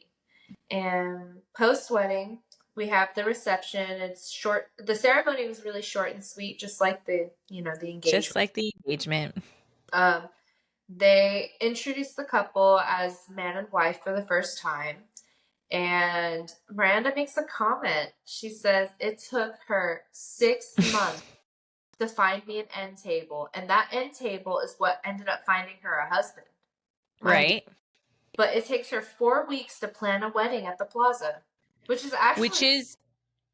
And post wedding, we have the reception. It's short. The ceremony was really short and sweet, just like the engagement. Just like the engagement. Um, they introduced the couple as man and wife for the first time. And Miranda makes a comment. She says it took her 6 months to find me an end table, and that end table is what ended up finding her a husband. Right? But it takes her 4 weeks to plan a wedding at the plaza, which is actually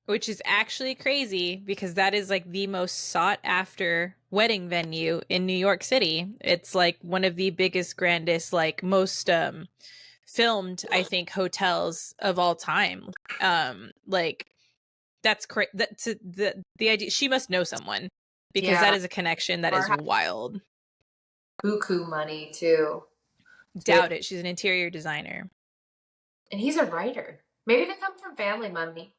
Which is actually crazy because that is like the most sought after wedding venue in New York City. It's like one of the biggest, grandest, like most filmed, I think, hotels of all time. Like that's crazy. That's the idea. She must know someone because that yeah, is a connection that or is have wild. buku money too. Doubt it. She's an interior designer. And he's a writer. Maybe they come from family money.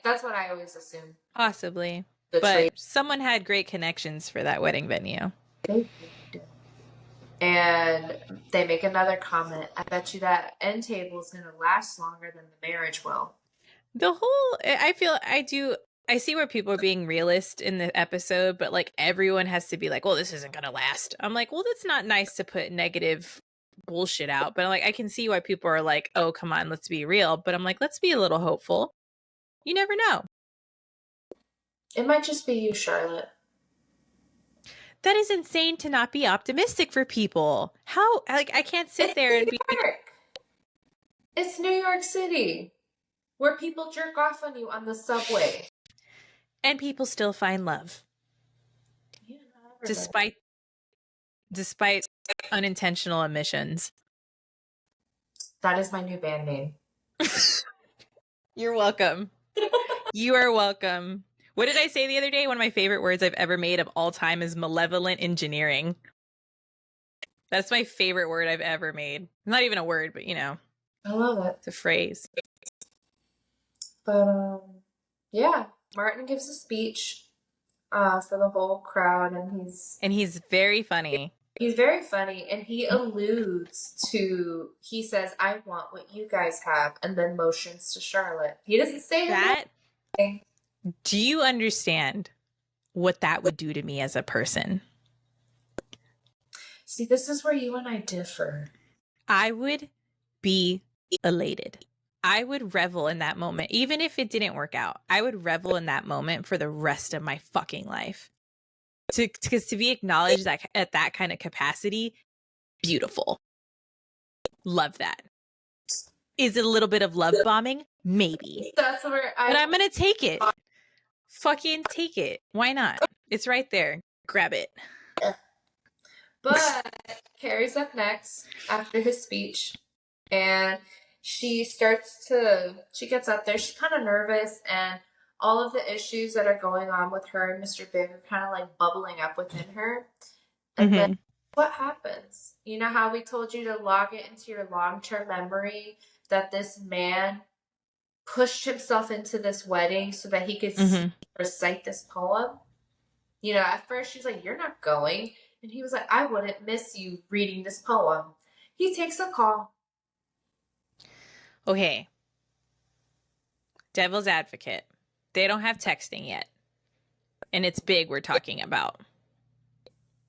That's what I always assume. Possibly. The But trade. someone had great connections for that wedding venue. And they make another comment. I bet you that end table is going to last longer than the marriage will. The whole, I see where people are being realist in the episode, but like everyone has to be like, well, this isn't going to last. I'm like, well, that's not nice to put negative bullshit out. But like, I can see why people are like, oh, come on, let's be real. But I'm like, let's be a little hopeful. You never know. It might just be you, Charlotte. That is insane to not be optimistic for people. How, like, I can't sit there and be. It's New York City, where people jerk off on you on the subway. And people still find love. Yeah, despite unintentional omissions. that is my new band name. You're welcome. You are welcome. What did I say the other day? One of my favorite words I've ever made of all time is malevolent engineering. That's my favorite word I've ever made. Not even a word, but I love it. it's a phrase. But yeah, Martin gives a speech for the whole crowd, and he's very funny. He's very funny, and he says, I want what you guys have, and then motions to Charlotte. He doesn't say that. Anything. Do you understand what that would do to me as a person? See, this is where you and I differ. I would be elated. I would revel in that moment. Even if it didn't work out, I would revel in that moment for the rest of my fucking life. Because to be acknowledged at that kind of capacity, beautiful. Love that. Is it a little bit of love bombing? Maybe. That's where But I'm going to take it. Fucking take it. Why not? It's right there. Grab it. But Carrie's up next after his speech, and she gets up there, she's kind of nervous, and all of the issues that are going on with her and Mr. Big are kind of like bubbling up within her. And then Mm-hmm. what happens? You know how we told you to log it into your long-term memory that this man pushed himself into this wedding so that he could Mm-hmm. recite this poem? You know, at first she's like, "You're not going." And he was like, "I wouldn't miss you reading this poem." He takes a call. Okay. Devil's advocate. They don't have texting yet. And it's big we're talking about.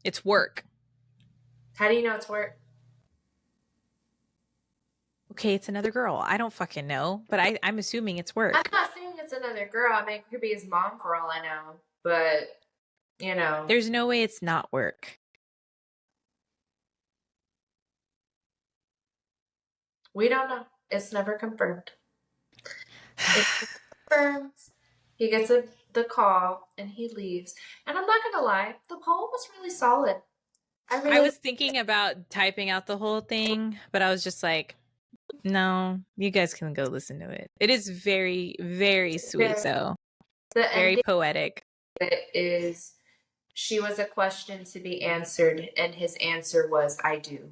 It's work. How do you know it's work? Okay, it's another girl. I don't fucking know, but I'm assuming it's I'm work. not saying it's another girl. I mean, it could be his mom for all I know. But, you know, There's no way it's not work. we don't know. It's never confirmed. It's confirmed. He gets the call and he leaves. And I'm not gonna lie, the poem was really solid. I I really was thinking about typing out the whole thing, but I was just like, no, you guys can go listen to it. It is very, very sweet, the though. the Very ending poetic. of it is she was a question to be answered, and his answer was, "I do."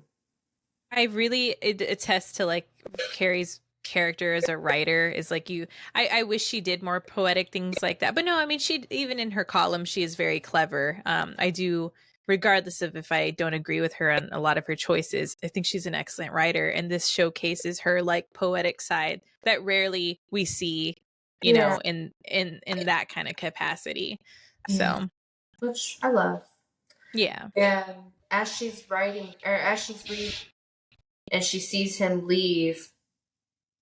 I really attest to like Carrie's character as a writer is like I wish she did more poetic things like that. But no, I mean she even in her column she is very clever. I do regardless of if I don't agree with her on a lot of her choices, I think she's an excellent writer and this showcases her like poetic side that rarely we see, you Yeah, know, in that kind of capacity. yeah, So, which I love. yeah. And as she's writing, or as she's reading, and she sees him leave,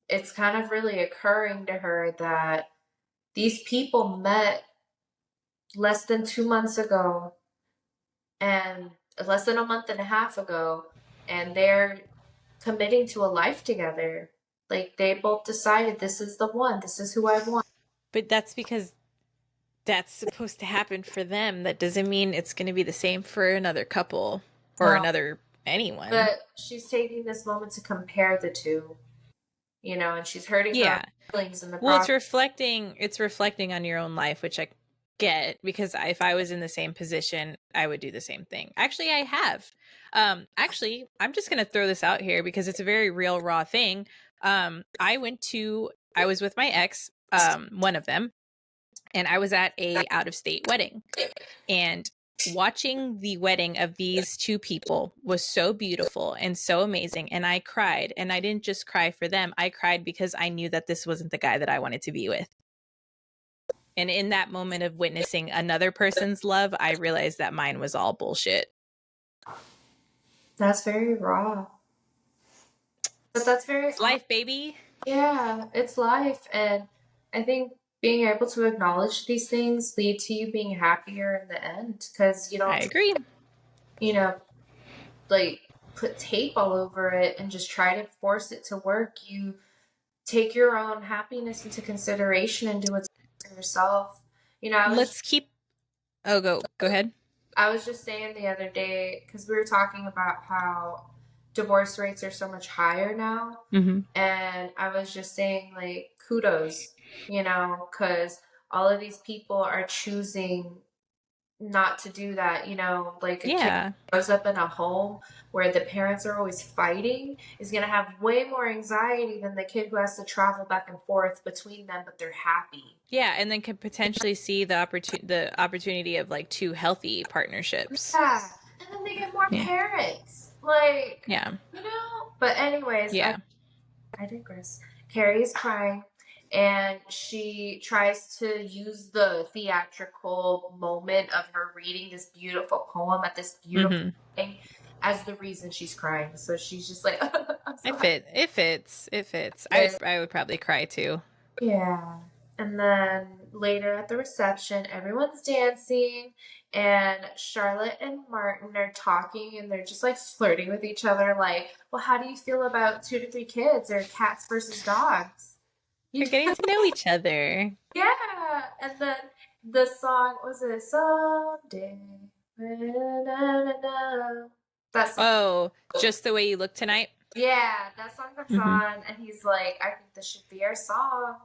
it's kind of really occurring to her that these people met less than 2 months ago and less than a month and a half ago, and they're committing to a life together. Like they both decided this is the one, this is who I want. But that's because that's supposed to happen for them. That doesn't mean it's going to be the same for another couple or No, another anyone. but she's taking this moment to compare the two, you know, and she's hurting her own Yeah. feelings in the Well, process. it's reflecting on your own life, which I get because if I was in the same position, I would do the same thing. Actually, I have. Actually, I'm just going to throw this out here because it's a very real raw thing. I was with my ex, one of them, and I was at a out of state wedding. And watching the wedding of these two people was so beautiful and so amazing. And I cried. And I didn't just cry for them, I cried because I knew that this wasn't the guy that I wanted to be with. And in that moment of witnessing another person's love, I realized that mine was all bullshit. That's very raw. But that's very It's life, baby. yeah, it's life. And I think being able to acknowledge these things lead to you being happier in the end because you I don't, agree. you know, like put tape all over it and just try to force it to work. You take your own happiness into consideration and do what's best for yourself. You know, Let's keep. Oh, go ahead. I was just saying the other day because we were talking about how divorce rates are so much higher now. Mm-hmm. And I was just saying, like, kudos, you know, because all of these people are choosing not to do that. You know, like a kid Yeah. grows up in a home where the parents are always fighting is going to have way more anxiety than the kid who has to travel back and forth between them, but they're happy. Yeah, and then could potentially see the opportunity of like two healthy partnerships. Yeah. And then they get more Yeah. parents. Like, Yeah. you know? But, anyways, Yeah. I digress. Carrie is crying and she tries to use the theatrical moment of her reading this beautiful poem at this beautiful Mm-hmm. thing as the reason she's crying. So she's just like, I'm so happy. It fits. It fits. And I would probably cry too. yeah. And then later at the reception, everyone's dancing, and Charlotte and Martin are talking, and they're just like flirting with each other. Like, well, how do you feel about 2 to 3 kids or cats versus dogs? They're You getting to know each other. Yeah, and then the song was it someday. Na, na, na, na. That song. Oh, just the way you look tonight. Yeah, that song comes Hmm. on, and he's like, I think this should be our song.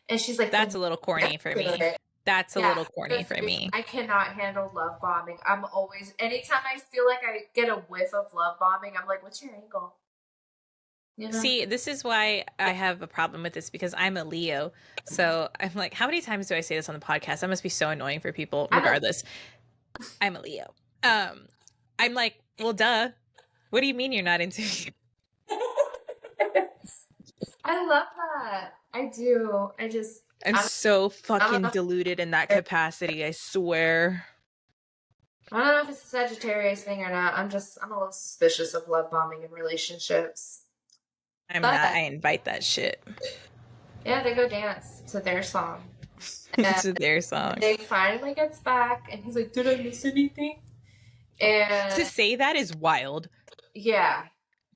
And she's like, That's then a little dance corny for to me. it. That's a Yeah, little corny because for seriously, me. I cannot handle love bombing. I'm always, anytime I feel like I get a whiff of love bombing, I'm like, what's your angle? You know? See, this is why I have a problem with this because I'm a Leo. So I'm like, how many times do I say this on the podcast? That must be so annoying for people. I'm a, Regardless, I'm a Leo. Um, I'm like, well, duh. What do you mean you're not into me? I love that. I do. I'm I'm, so I don't fucking know. deluded in that capacity, I swear. I don't know if it's a Sagittarius thing or not. I'm a little suspicious of love bombing in relationships. I'm not. But I invite that shit yeah, they go dance to their song. And to their song. they finally gets back and he's like, did I miss anything? To And say that is wild. yeah,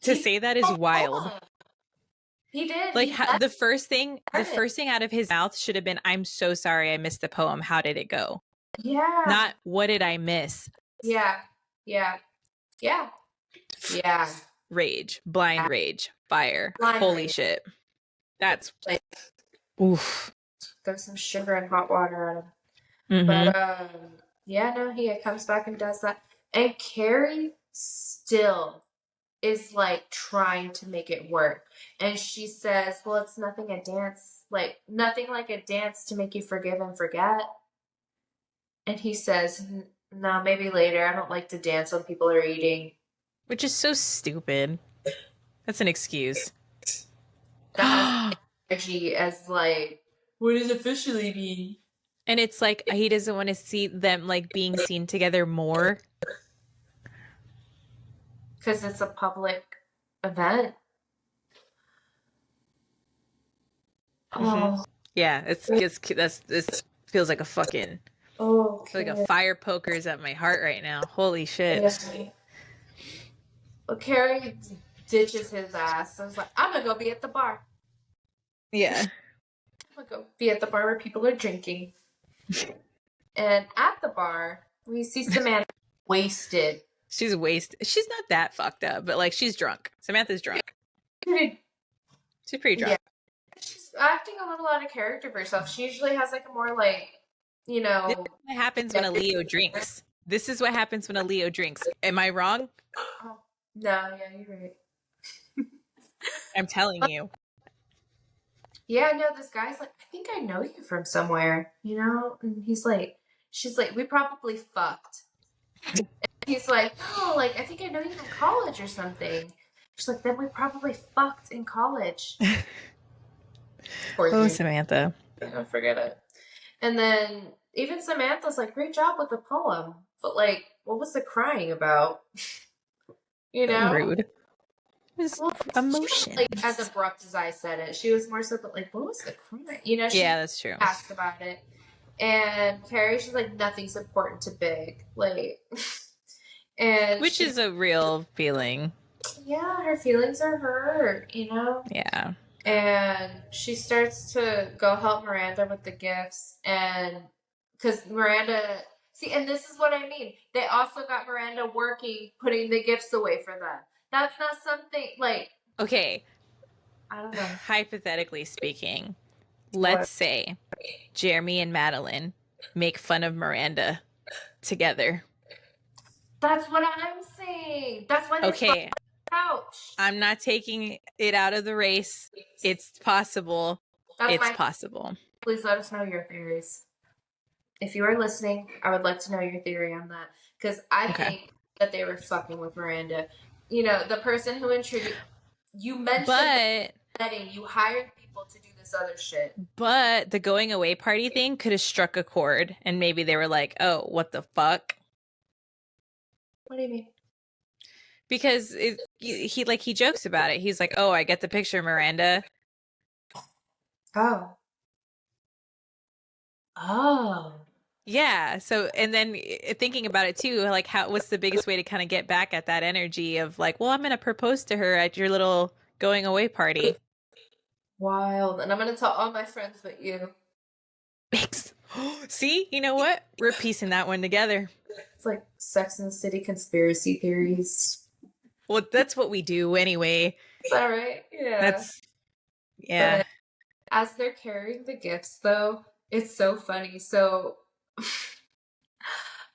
To he say that is told wild. him. He did. Like He let the it. first thing out of his mouth should have been, "I'm so sorry, I missed the poem. How did it go?" Yeah. Not, "What did I miss?" Yeah. Yeah. Yeah. Yeah. Rage, blind Yeah. rage, fire. Blind Holy rage. shit. That's Like oof. throw some sugar and hot water at him. Mm-hmm. But yeah, no, he comes back and does that. And Carrie still is like trying to make it work. And she says, well, it's nothing like a dance to make you forgive and forget. And he says, no, maybe later. I don't like to dance when people are eating. Which is so stupid. That's an excuse. That has energy as like, what does officially mean? And it's like he doesn't want to see them like being seen together more. Because it's a public event. Mm-hmm. Oh, Yeah, that's this feels like a fucking like a okay. fire poker's at my heart right now. Holy shit. Yeah. Well, Carrie ditches his ass. So I was like, I'm gonna go be at the bar. Yeah. I'm gonna go be at the bar where people are drinking. And at the bar, we see Samantha wasted. She's wasted. She's not that fucked up, but like she's drunk. Samantha's drunk. Pretty- She's pretty Yeah, drunk. she's acting a little out of character for herself. She usually has like a more like, you This know, is what happens when a Leo drinks. This is what happens when a Leo drinks. Am I wrong? oh, no, yeah, you're right. I'm telling you. Yeah, no, this guy's like, I think I know you from somewhere, you know? And she's like, we probably fucked. He's like, no, like, I think I know you from college or something. She's like, then we probably fucked in college. Poor Oh, thing. Samantha. Don't forget it. And then even Samantha's like, great job with the poem. But like, what was the crying about? You So know? rude. It was Well, she wasn't like as emotions. abrupt as I said it. She was more so, but like, what was the crying? You know, Yeah, she that's true. asked about it. And Carrie, she's like, nothing's important to Big. Like, and Which she, is a real feeling. yeah, her feelings are hurt, you know? Yeah. And she starts to go help Miranda with the gifts. And because Miranda, see, and this is what I mean. They also got Miranda working, putting the gifts away for them. That's not something like, Okay. I don't know Hypothetically speaking, what. let's say Jeremy and Madeline make fun of Miranda together. That's what I'm saying. That's why they fucked Okay, the couch. I'm not taking it out of the race. It's possible. That's It's my. possible. Please let us know your theories. If you are listening, I would like to know your theory on that because I Okay. think that they were fucking with Miranda. You know, the person who introduced. You mentioned the But wedding. You hired people to do this other shit. the going away party thing could have struck a chord and maybe they were like, "Oh, what the fuck?" What do you mean? Because he jokes about it. He's like, "Oh, I get the picture, Miranda." Oh. Oh. Yeah. So, and then thinking about it too, like, what's the biggest way to kind of get back at that energy of like, well, I'm going to propose to her at your little going away party. Wild. And I'm gonna tell all my friends but you. See, you know what? We're piecing that one together. It's like Sex and the City conspiracy theories. Well, that's what we do anyway. Is that right? Yeah. That's yeah. But as they're carrying the gifts, though, it's so funny. So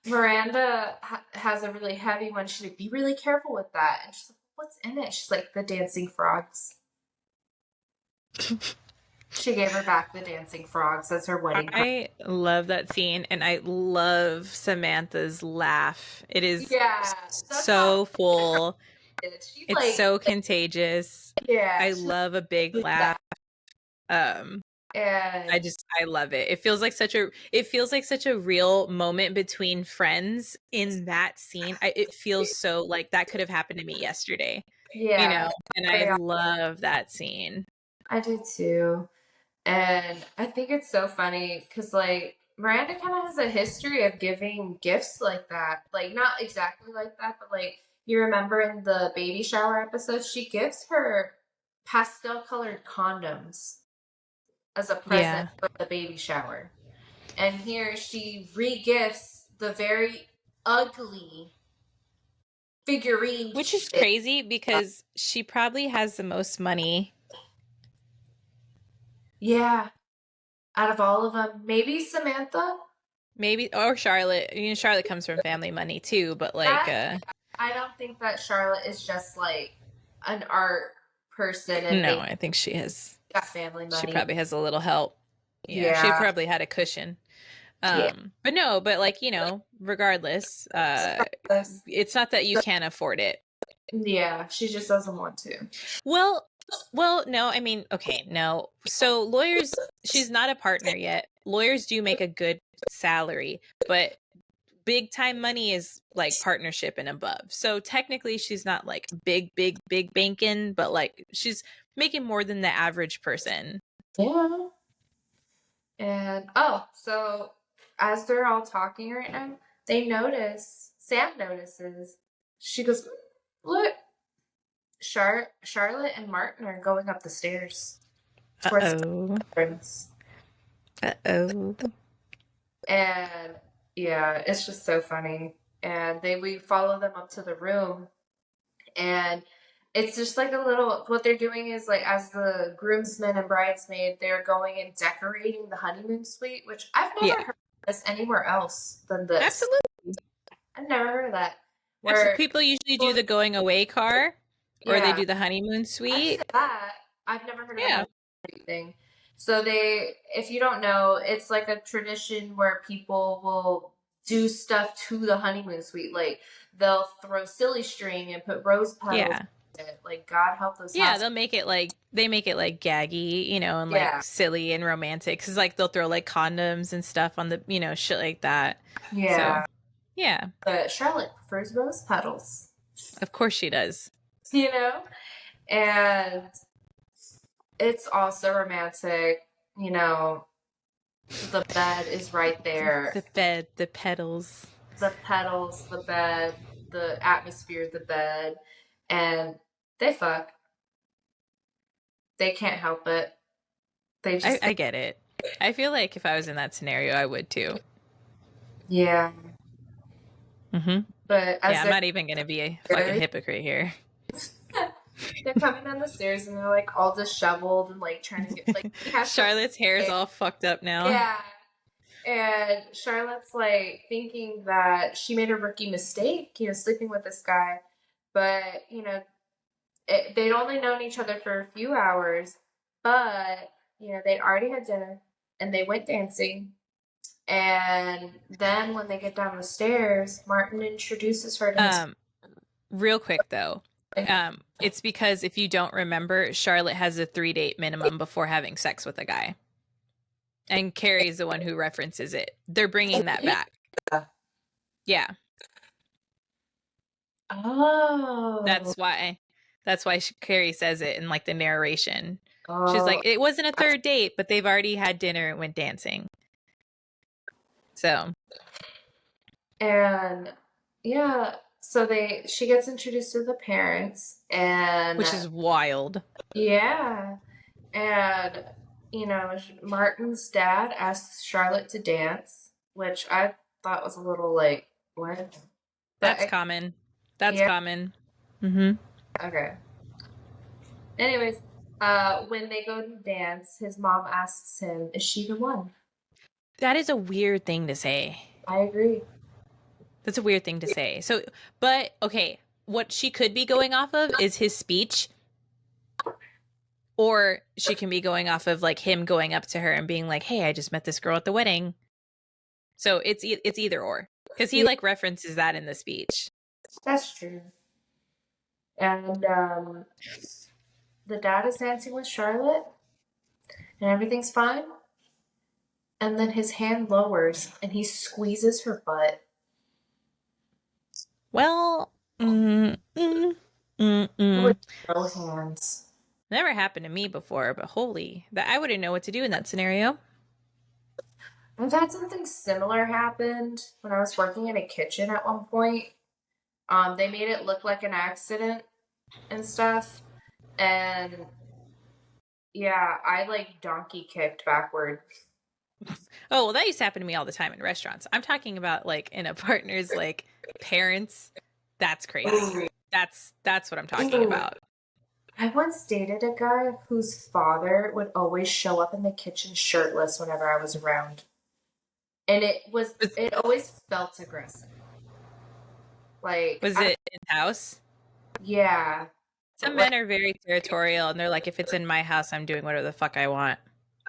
Miranda has a really heavy one. She's like, "Be really careful with that." And she's like, "What's in it?" She's like, "The dancing frogs." She gave her back the dancing frogs as her wedding present. I love that scene, and I love Samantha's laugh. It is Yeah, that's how so full. it is. She's It's so contagious. yeah, I she's love a big like that. laugh. Um, And I love it. It feels like such a real moment between friends in that scene. It feels so like that could have happened to me yesterday, you yeah, know, and I very love that scene. I do too. And I think it's so funny because, like, Miranda kind of has a history of giving gifts like that. Like, not exactly like that, but like, you remember in the baby shower episode, she gives her pastel colored condoms as a present Yeah. for the baby shower. And here she re gifts the very ugly figurine Which is shit. crazy because she probably has the most money. Yeah, out of all of them, maybe Samantha. Maybe or Charlotte. You know, Charlotte comes from family money too, but like That I don't think that Charlotte is just like an art person and no, they I think got family she money. probably has a little help. Yeah, she Yeah, probably had a cushion. yeah. But no, but like, you know, regardless, it's not that you can't afford it. Yeah, she just doesn't want to. Well, no, I mean, okay, no. So lawyers, she's not a partner yet. Lawyers do make a good salary, but big time money is like partnership and above. So technically she's not like big banking, but like she's making more than the average person. Yeah. And oh, so as they're all talking right now, Sam notices. She goes, "Look, Charlotte and Martin are going up the stairs towards the Uh-oh. entrance." Uh-oh. And yeah, it's just so funny. And we follow them up to the room, and it's just like a little. What they're doing is like, as the groomsmen and bridesmaid, they're going and decorating the honeymoon suite, which I've never Yeah. heard of this anywhere else than this. Absolutely. I've never heard of that. Absolutely. Where People usually do well, the going away car or they yeah, do the honeymoon I've suite. seen that. I've never heard of the Yeah. honeymoon suite thing. So if you don't know, it's like a tradition where people will do stuff to the honeymoon suite. Like they'll throw silly string and put rose petals Yeah. in it. Like God help those Yeah, houses. they'll make it like they make it like gaggy, you know, and like Yeah, silly and romantic cuz like they'll throw like condoms and stuff on the, you know, shit like that. So, yeah. yeah. But Charlotte prefers rose petals, Of course she does. you know? And it's also romantic, you know, the bed is right there. The bed, the petals. The petals, the bed, the atmosphere of the bed, and they fuck. They can't help it. They just, I get it. I feel like if I was in that scenario, I would too. yeah. Mhm. But Yeah, as I'm not even going to be a fucking hypocrite here. they're coming down the stairs and they're like all disheveled and like trying to get like he has to Charlotte's hair is all fucked up now. yeah. And Charlotte's like thinking that she made a rookie mistake, you know, sleeping with this guy. But, you know, they'd only known each other for a few hours, but, you know, they'd already had dinner and they went dancing. And then when they get down the stairs, Martin introduces her to his. Um Real quick though. It's because if you don't remember, Charlotte has a 3-date minimum before having sex with a guy. And Carrie's the one who references it. They're bringing that back. Yeah. Oh. That's why Carrie says it in like the narration. She's Oh. like, it wasn't a 3rd date, but they've already had dinner and went dancing. So, And yeah, so she gets introduced to the parents and which is wild. yeah. And you know, Martin's dad asks Charlotte to dance, which I thought was a little like what? But That's common. That's yeah, common. Mhm. Okay. Anyways, when they go to dance, his mom asks him, "Is she the one?" That is a weird thing to say. I agree. That's a weird thing to say. So, but okay, what she could be going off of is his speech, or she can be going off of like him going up to her and being like, "Hey, I just met this girl at the wedding." So it's either or, because he Yeah, like references that in the speech. that's true. And the dad is dancing with Charlotte, and everything's fine. And then his hand lowers, and he squeezes her butt. Well, With mm. no hands. Never happened to me before, but holy, that I wouldn't know what to do in that scenario. I've had something similar happen when I was working in a kitchen at one point. They made it look like an accident and stuff. And yeah, I like donkey kicked backward. Oh, well, that used to happen to me all the time in restaurants. I'm talking about like in a partner's like parents. That's crazy. Ooh. That's what I'm talking Ooh. about. I once dated a guy whose father would always show up in the kitchen shirtless whenever I was around. And it always felt aggressive. Like, Was it in house? yeah. Some Like, men are very territorial and they're like, if it's in my house, I'm doing whatever the fuck I want.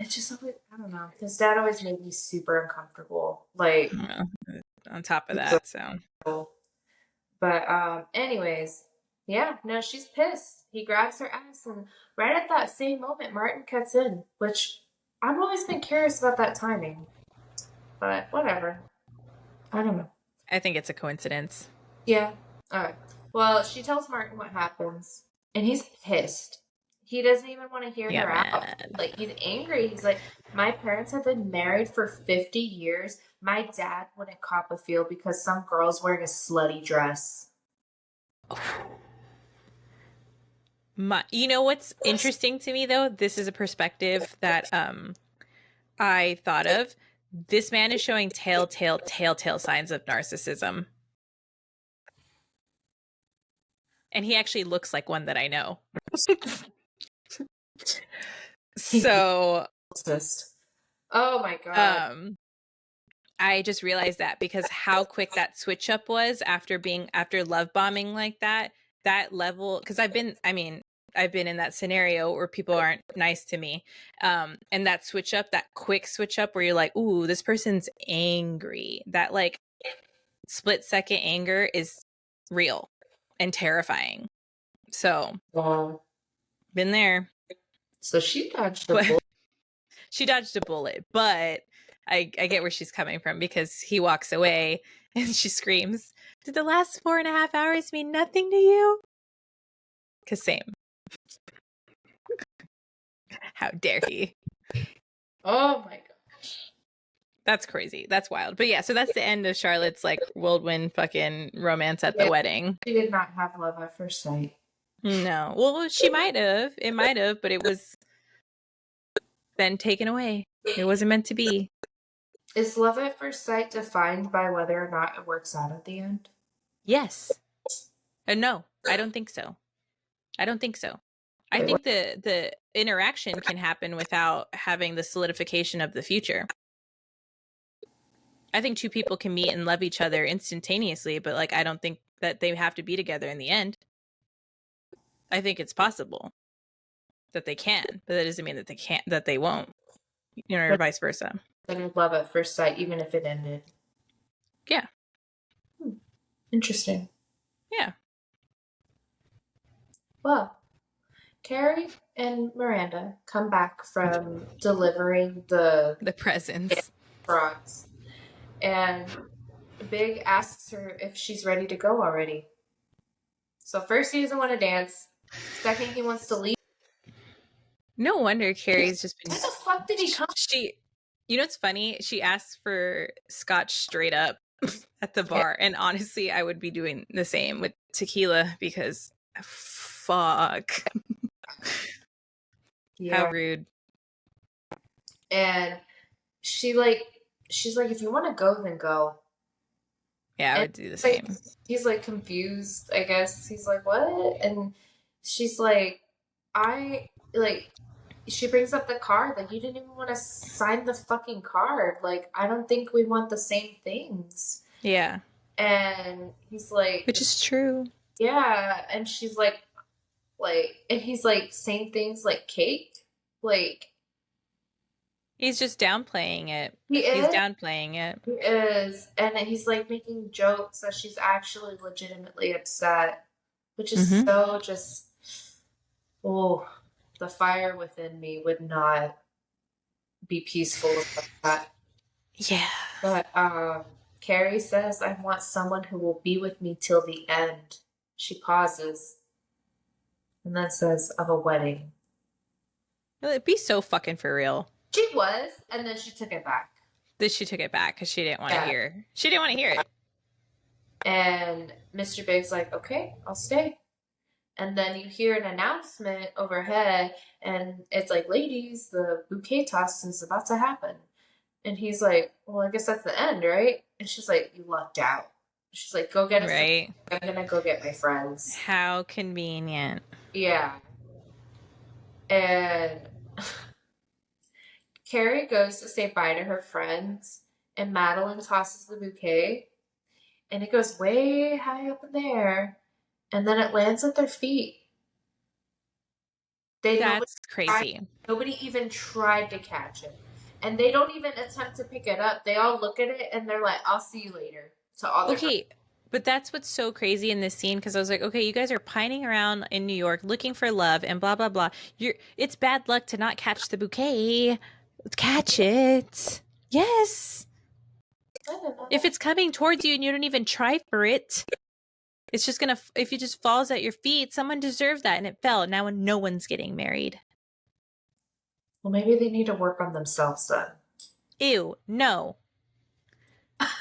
it's just always, I don't know. His dad always made me super uncomfortable. Like, Well, on top of that, so but anyways, yeah, no, she's pissed. He grabs her ass, and right at that same moment, Martin cuts in, which I've always been curious about that timing. But whatever. I don't know. I think it's a coincidence. Yeah. All right. Well, she tells Martin what happens, and he's pissed. He doesn't even want to hear He got her out. mad. Like, he's angry. He's like, my parents have been married for 50 years. My dad wouldn't cop a feel because some girl's wearing a slutty dress. You know what's interesting to me though? This is a perspective that I thought of. This man is showing telltale signs of narcissism. And he actually looks like one that I know. He's So, narcissist. Oh my god. um I just realized that because how quick that switch up was after love bombing like that level, because I've been in that scenario where people aren't nice to me. And that switch up, that quick switch up where you're like, ooh, this person's angry. That like split second anger is real and terrifying. So, Wow. been there. So she dodged a But bullet. she dodged a bullet, but I get where she's coming from because he walks away and she screams, "Did the last 4.5 hours mean nothing to you?" Because same. How dare he? Oh my god. That's crazy. That's wild. But yeah, so that's the end of Charlotte's like whirlwind fucking romance at the Yeah, wedding. she did not have love at first sight. No. Well, she might have. It might have, but it was then taken away. It wasn't meant to be. Is love at first sight defined by whether or not it works out at the end? Yes. No, I don't think so. I don't think so. I Wait, what? think the interaction can happen without having the solidification of the future. I think two people can meet and love each other instantaneously, but like I don't think that they have to be together in the end. I think it's possible that they can, but that doesn't mean that they can't, that they won't, or But vice versa. then love at first sight, even if it ended. Yeah. Hmm, interesting. Yeah. Well, Carrie and Miranda come back from delivering the The presence. frogs, and Big asks her if she's ready to go already. So first he doesn't want to dance. Second he wants to leave. No wonder Carrie's just Why been the fuck did he come? she you know what's funny? She asks for scotch straight up at the bar. And honestly, I would be doing the same with tequila because fuck. How Yeah. rude. And she like she's like, if you want to go, then go. Yeah, I And would do the like same. he's like confused, I guess. He's like, what? And she's like, I like she brings up the card, like you didn't even want to sign the fucking card. Like, I don't think we want the same things. Yeah. And he's like, Which is true. yeah, and she's like, and he's like saying things like cake, like He's just downplaying it. he He's is, downplaying it. he is, and he's like making jokes that she's actually legitimately upset, which is Mm-hmm. so just, oh, the fire within me would not be peaceful about that. Yeah. But Carrie says, I want someone who will be with me till the end. She pauses and then says, of a wedding. It'd be so fucking for real. She was, and then she took it back. This she took it back because she didn't want to Yeah. hear. She didn't want to hear it. And Mr. Big's like, okay, I'll stay. And then you hear an announcement overhead, and it's like, ladies, the bouquet toss is about to happen. And he's like, well, I guess that's the end, right? And she's like, you lucked out. She's like, go get us. Right. I'm gonna go get my friends. How convenient. Yeah. And Carrie goes to say bye to her friends, and Madeline tosses the bouquet, and it goes way high up in the air, and then it lands at their feet. That's crazy. Nobody even tried to catch it. And they don't even attempt to pick it up. They all look at it and they're like, I'll see you later. To all their Okay, but that's what's so crazy in this scene because I was like, okay, you guys are pining around in New York looking for love and blah blah blah. It's bad luck to not catch the bouquet. Catch it. Yes. If it's coming towards you and you don't even try for it, it's just gonna, if it just falls at your feet, someone deserved that and it fell. Now no one's getting married. Well, maybe they need to work on themselves then. Ew, no.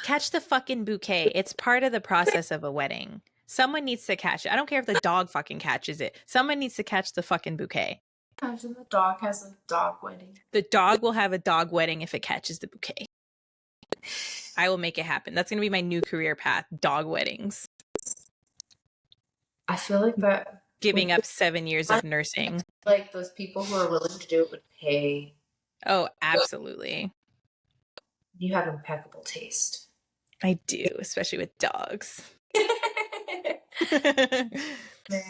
Catch the fucking bouquet. It's part of the process of a wedding. Someone needs to catch it. I don't care if the dog fucking catches it. Someone needs to catch the fucking bouquet. Imagine the dog has a dog wedding. The dog will have a dog wedding if it catches the bouquet. I will make it happen. That's going to be my new career path, dog weddings. I feel like that. Giving up 7 years of nursing. Like those people who are willing to do it would pay. Oh, absolutely. You have impeccable taste. I do, especially with dogs. Man. But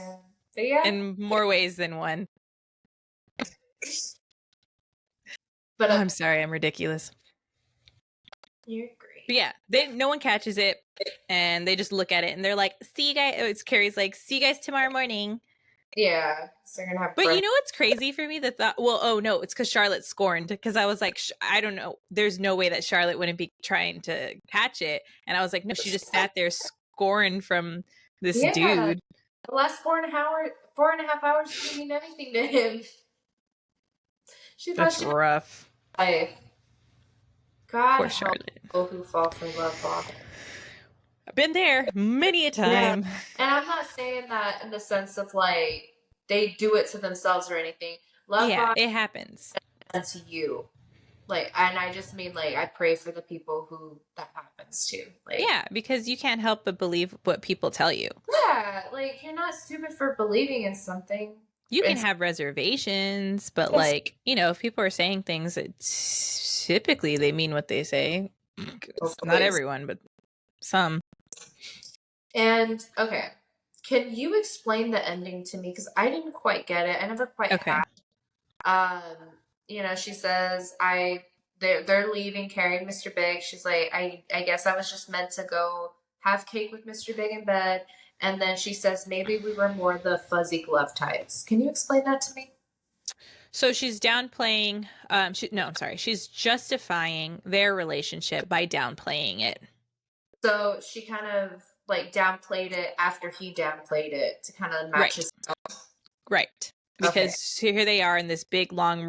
yeah. In more ways than one. But I'm sorry, I'm ridiculous. You're great. But yeah, no one catches it, and they just look at it and they're like, "See you guys." It's Carrie's like, "See you guys tomorrow morning." Yeah, so they're gonna have. But you know what's crazy for me? Oh no, it's because Charlotte scorned. Because I was like, I don't know. There's no way that Charlotte wouldn't be trying to catch it, and I was like, no, she just sat there scorned from this dude. The last 4.5 hours didn't mean anything to him. That's rough. God poor help Charlotte. People who fall for love bombing. I've been there many a time. Yeah. And I'm not saying that in the sense of like they do it to themselves or anything. Love bombing, it happens. And to you. Like, and I just mean like I pray for the people who that happens to. Like, yeah, because you can't help but believe what people tell you. Yeah, like you're not stupid for believing in something. You can have reservations, but like, if people are saying things that typically they mean what they say. Not everyone, but some. And okay, can you explain the ending to me? Because I didn't quite get it. I never quite had. She says they're leaving, carrying Mr. Big. She's like, I guess I was just meant to go have cake with Mr. Big in bed. And then she says, maybe we were more the fuzzy glove types. Can you explain that to me? So she's downplaying, she's justifying their relationship by downplaying it. So she kind of like downplayed it after he downplayed it to kind of match his own. Right. Because here they are in this big, long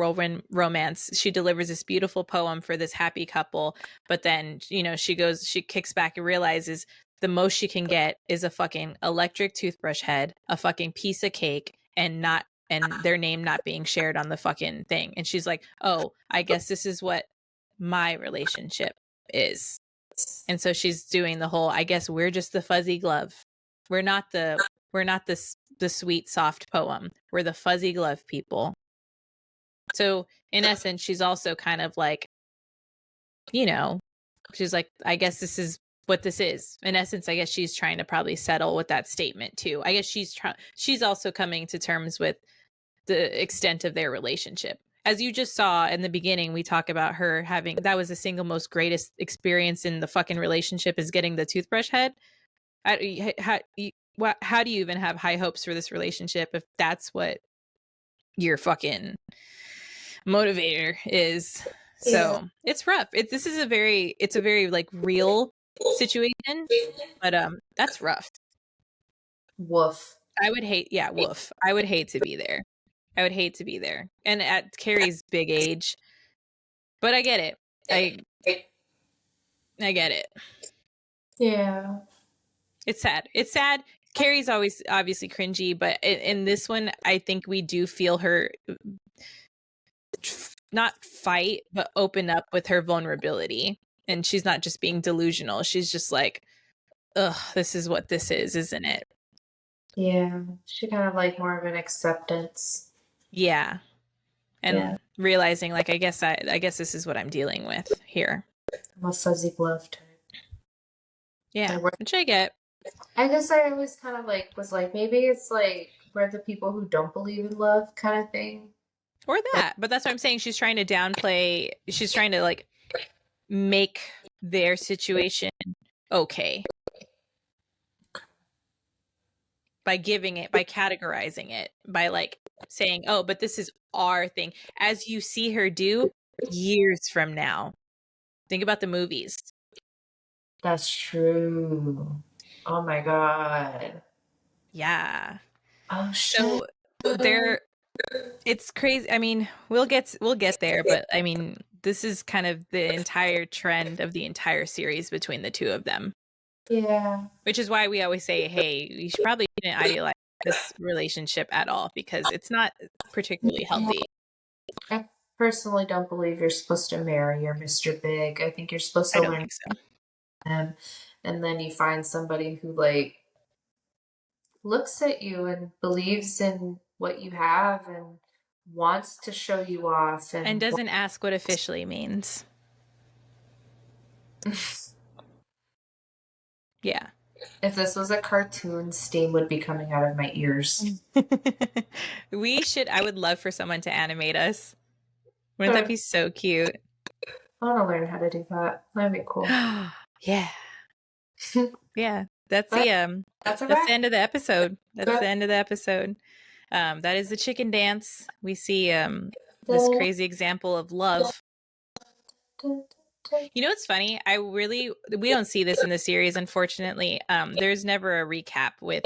romance. She delivers this beautiful poem for this happy couple. But then, she kicks back and realizes the most she can get is a fucking electric toothbrush head, a fucking piece of cake, and their name not being shared on the fucking thing. And she's like, oh, I guess this is what my relationship is. And so she's doing the whole, I guess we're just the fuzzy glove. We're not this the sweet, soft poem. We're the fuzzy glove people. So in essence, she's also kind of like, you know, she's like, I guess this is what this is. In essence, I guess she's trying to probably settle with that statement too. I guess she's also coming to terms with the extent of their relationship. As you just saw in the beginning, we talk about her having, that was the single most greatest experience in the fucking relationship, is getting the toothbrush head. How do you even have high hopes for this relationship if that's what your fucking motivator is? Yeah. So it's rough. This is it's a very like real situation, but that's rough. Woof. I would hate, yeah, woof. I would hate to be there. I would hate to be there. And at Carrie's big age, but I get it. I get it. Yeah. It's sad. It's sad. Carrie's always obviously cringy, but in this one, I think we do feel her not fight, but open up with her vulnerability. And she's not just being delusional. She's just like, ugh, this is what this is, isn't it? Yeah. She kind of like more of an acceptance. Yeah. Yeah. And realizing like, I guess this is what I'm dealing with here. I'm a fuzzy glove type. Yeah. Which I get. I guess I always kind of like was like, maybe it's like we're the people who don't believe in love kind of thing. Or that. But that's what I'm saying. She's trying to downplay, she's trying to like make their situation okay by categorizing it, by like saying, oh, but this is our thing, as you see her do years from now. Think about the movies. That's true. Oh my God. Yeah. Oh shit. So it's crazy. I mean, we'll get there, but I mean, this is kind of the entire trend of the entire series between the two of them. Yeah. Which is why we always say, hey, you should probably shouldn't idealize this relationship at all, because it's not particularly healthy. I personally don't believe you're supposed to marry your Mr. Big. I think you're supposed I to don't learn think so. him, and then you find somebody who like looks at you and believes in what you have and wants to show you off And and doesn't ask what officially means. Yeah. if this was a cartoon, steam would be coming out of my ears. I would love for someone to animate us. Wouldn't that be so cute? I want to learn how to do that. That'd be cool. Yeah. Yeah. That's But the that's a that's wrap. the end of the episode. That's the end of the episode. That is the chicken dance. We see this crazy example of love. You know what's funny? We don't see this in the series, unfortunately. There's never a recap with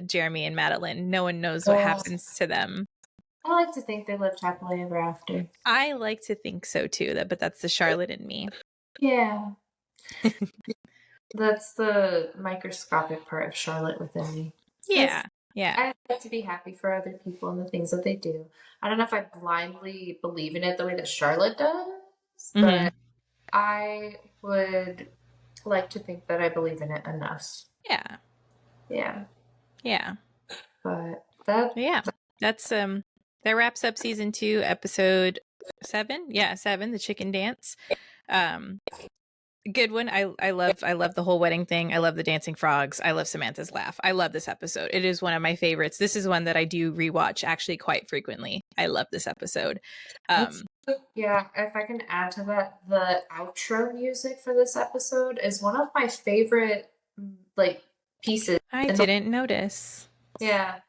Jeremy and Madeline. No one knows what happens to them. I like to think they lived happily ever after. I like to think so too, but that's the Charlotte in me. Yeah. That's the microscopic part of Charlotte within me. Yeah. Yeah. I like to be happy for other people and the things that they do. I don't know if I blindly believe in it the way that Charlotte does, but I would like to think that I believe in it enough. Yeah. Yeah. Yeah. But that's that wraps up season 2, episode 7. Yeah, 7, the chicken dance. Good one. I love the whole wedding thing. I love the dancing frogs. I love Samantha's laugh. I love this episode. It is one of my favorites. This is one that I do rewatch actually quite frequently. I love this episode. Yeah, if I can add to that, the outro music for this episode is one of my favorite like pieces. I didn't notice. Yeah.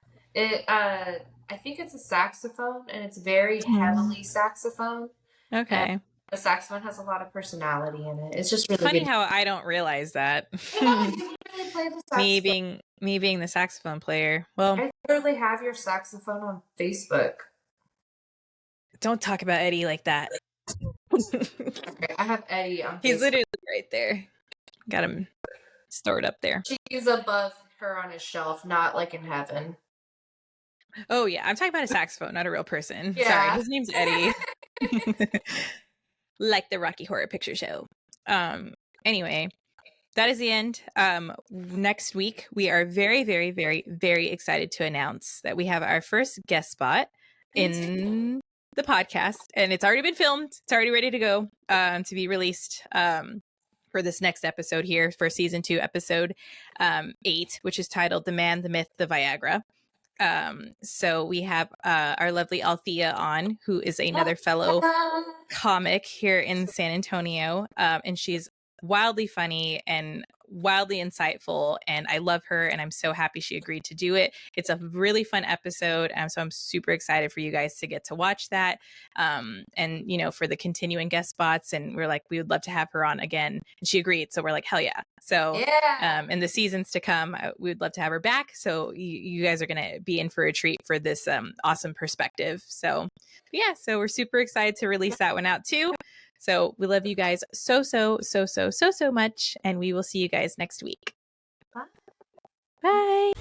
I think it's a saxophone and it's very heavily saxophone. Okay. And the saxophone has a lot of personality in it. It's just really funny good. how I don't realize that. You literally play the saxophone. me being the saxophone player. Well, I literally have your saxophone on Facebook. Don't talk about Eddie like that. Okay, I have Eddie on Facebook. He's literally right there. Got him stored up there. She's above her on a shelf, not like in heaven. Oh yeah, I'm talking about a saxophone, not a real person. Yeah. Sorry, his name's Eddie. Like the Rocky Horror Picture Show. Anyway, that is the end. Next week, we are very, very, very, very excited to announce that we have our first guest spot in the podcast, and it's already been filmed. It's already ready to go to be released for this next episode here for season 2, episode 8, which is titled "The Man, the Myth, the Viagra." So we have our lovely Althea on, who is another fellow comic here in San Antonio, and she's wildly funny and wildly insightful, and I love her, and I'm so happy she agreed to do it. It's a really fun episode, so I'm super excited for you guys to get to watch that, and for the continuing guest spots, and we're like, we would love to have her on again, and she agreed, so we're like, hell yeah. So in the seasons to come, we would love to have her back, so you guys are gonna be in for a treat for this awesome perspective. So yeah, so we're super excited to release that one out too. So we love you guys so much, and we will see you guys next week. Bye. Bye.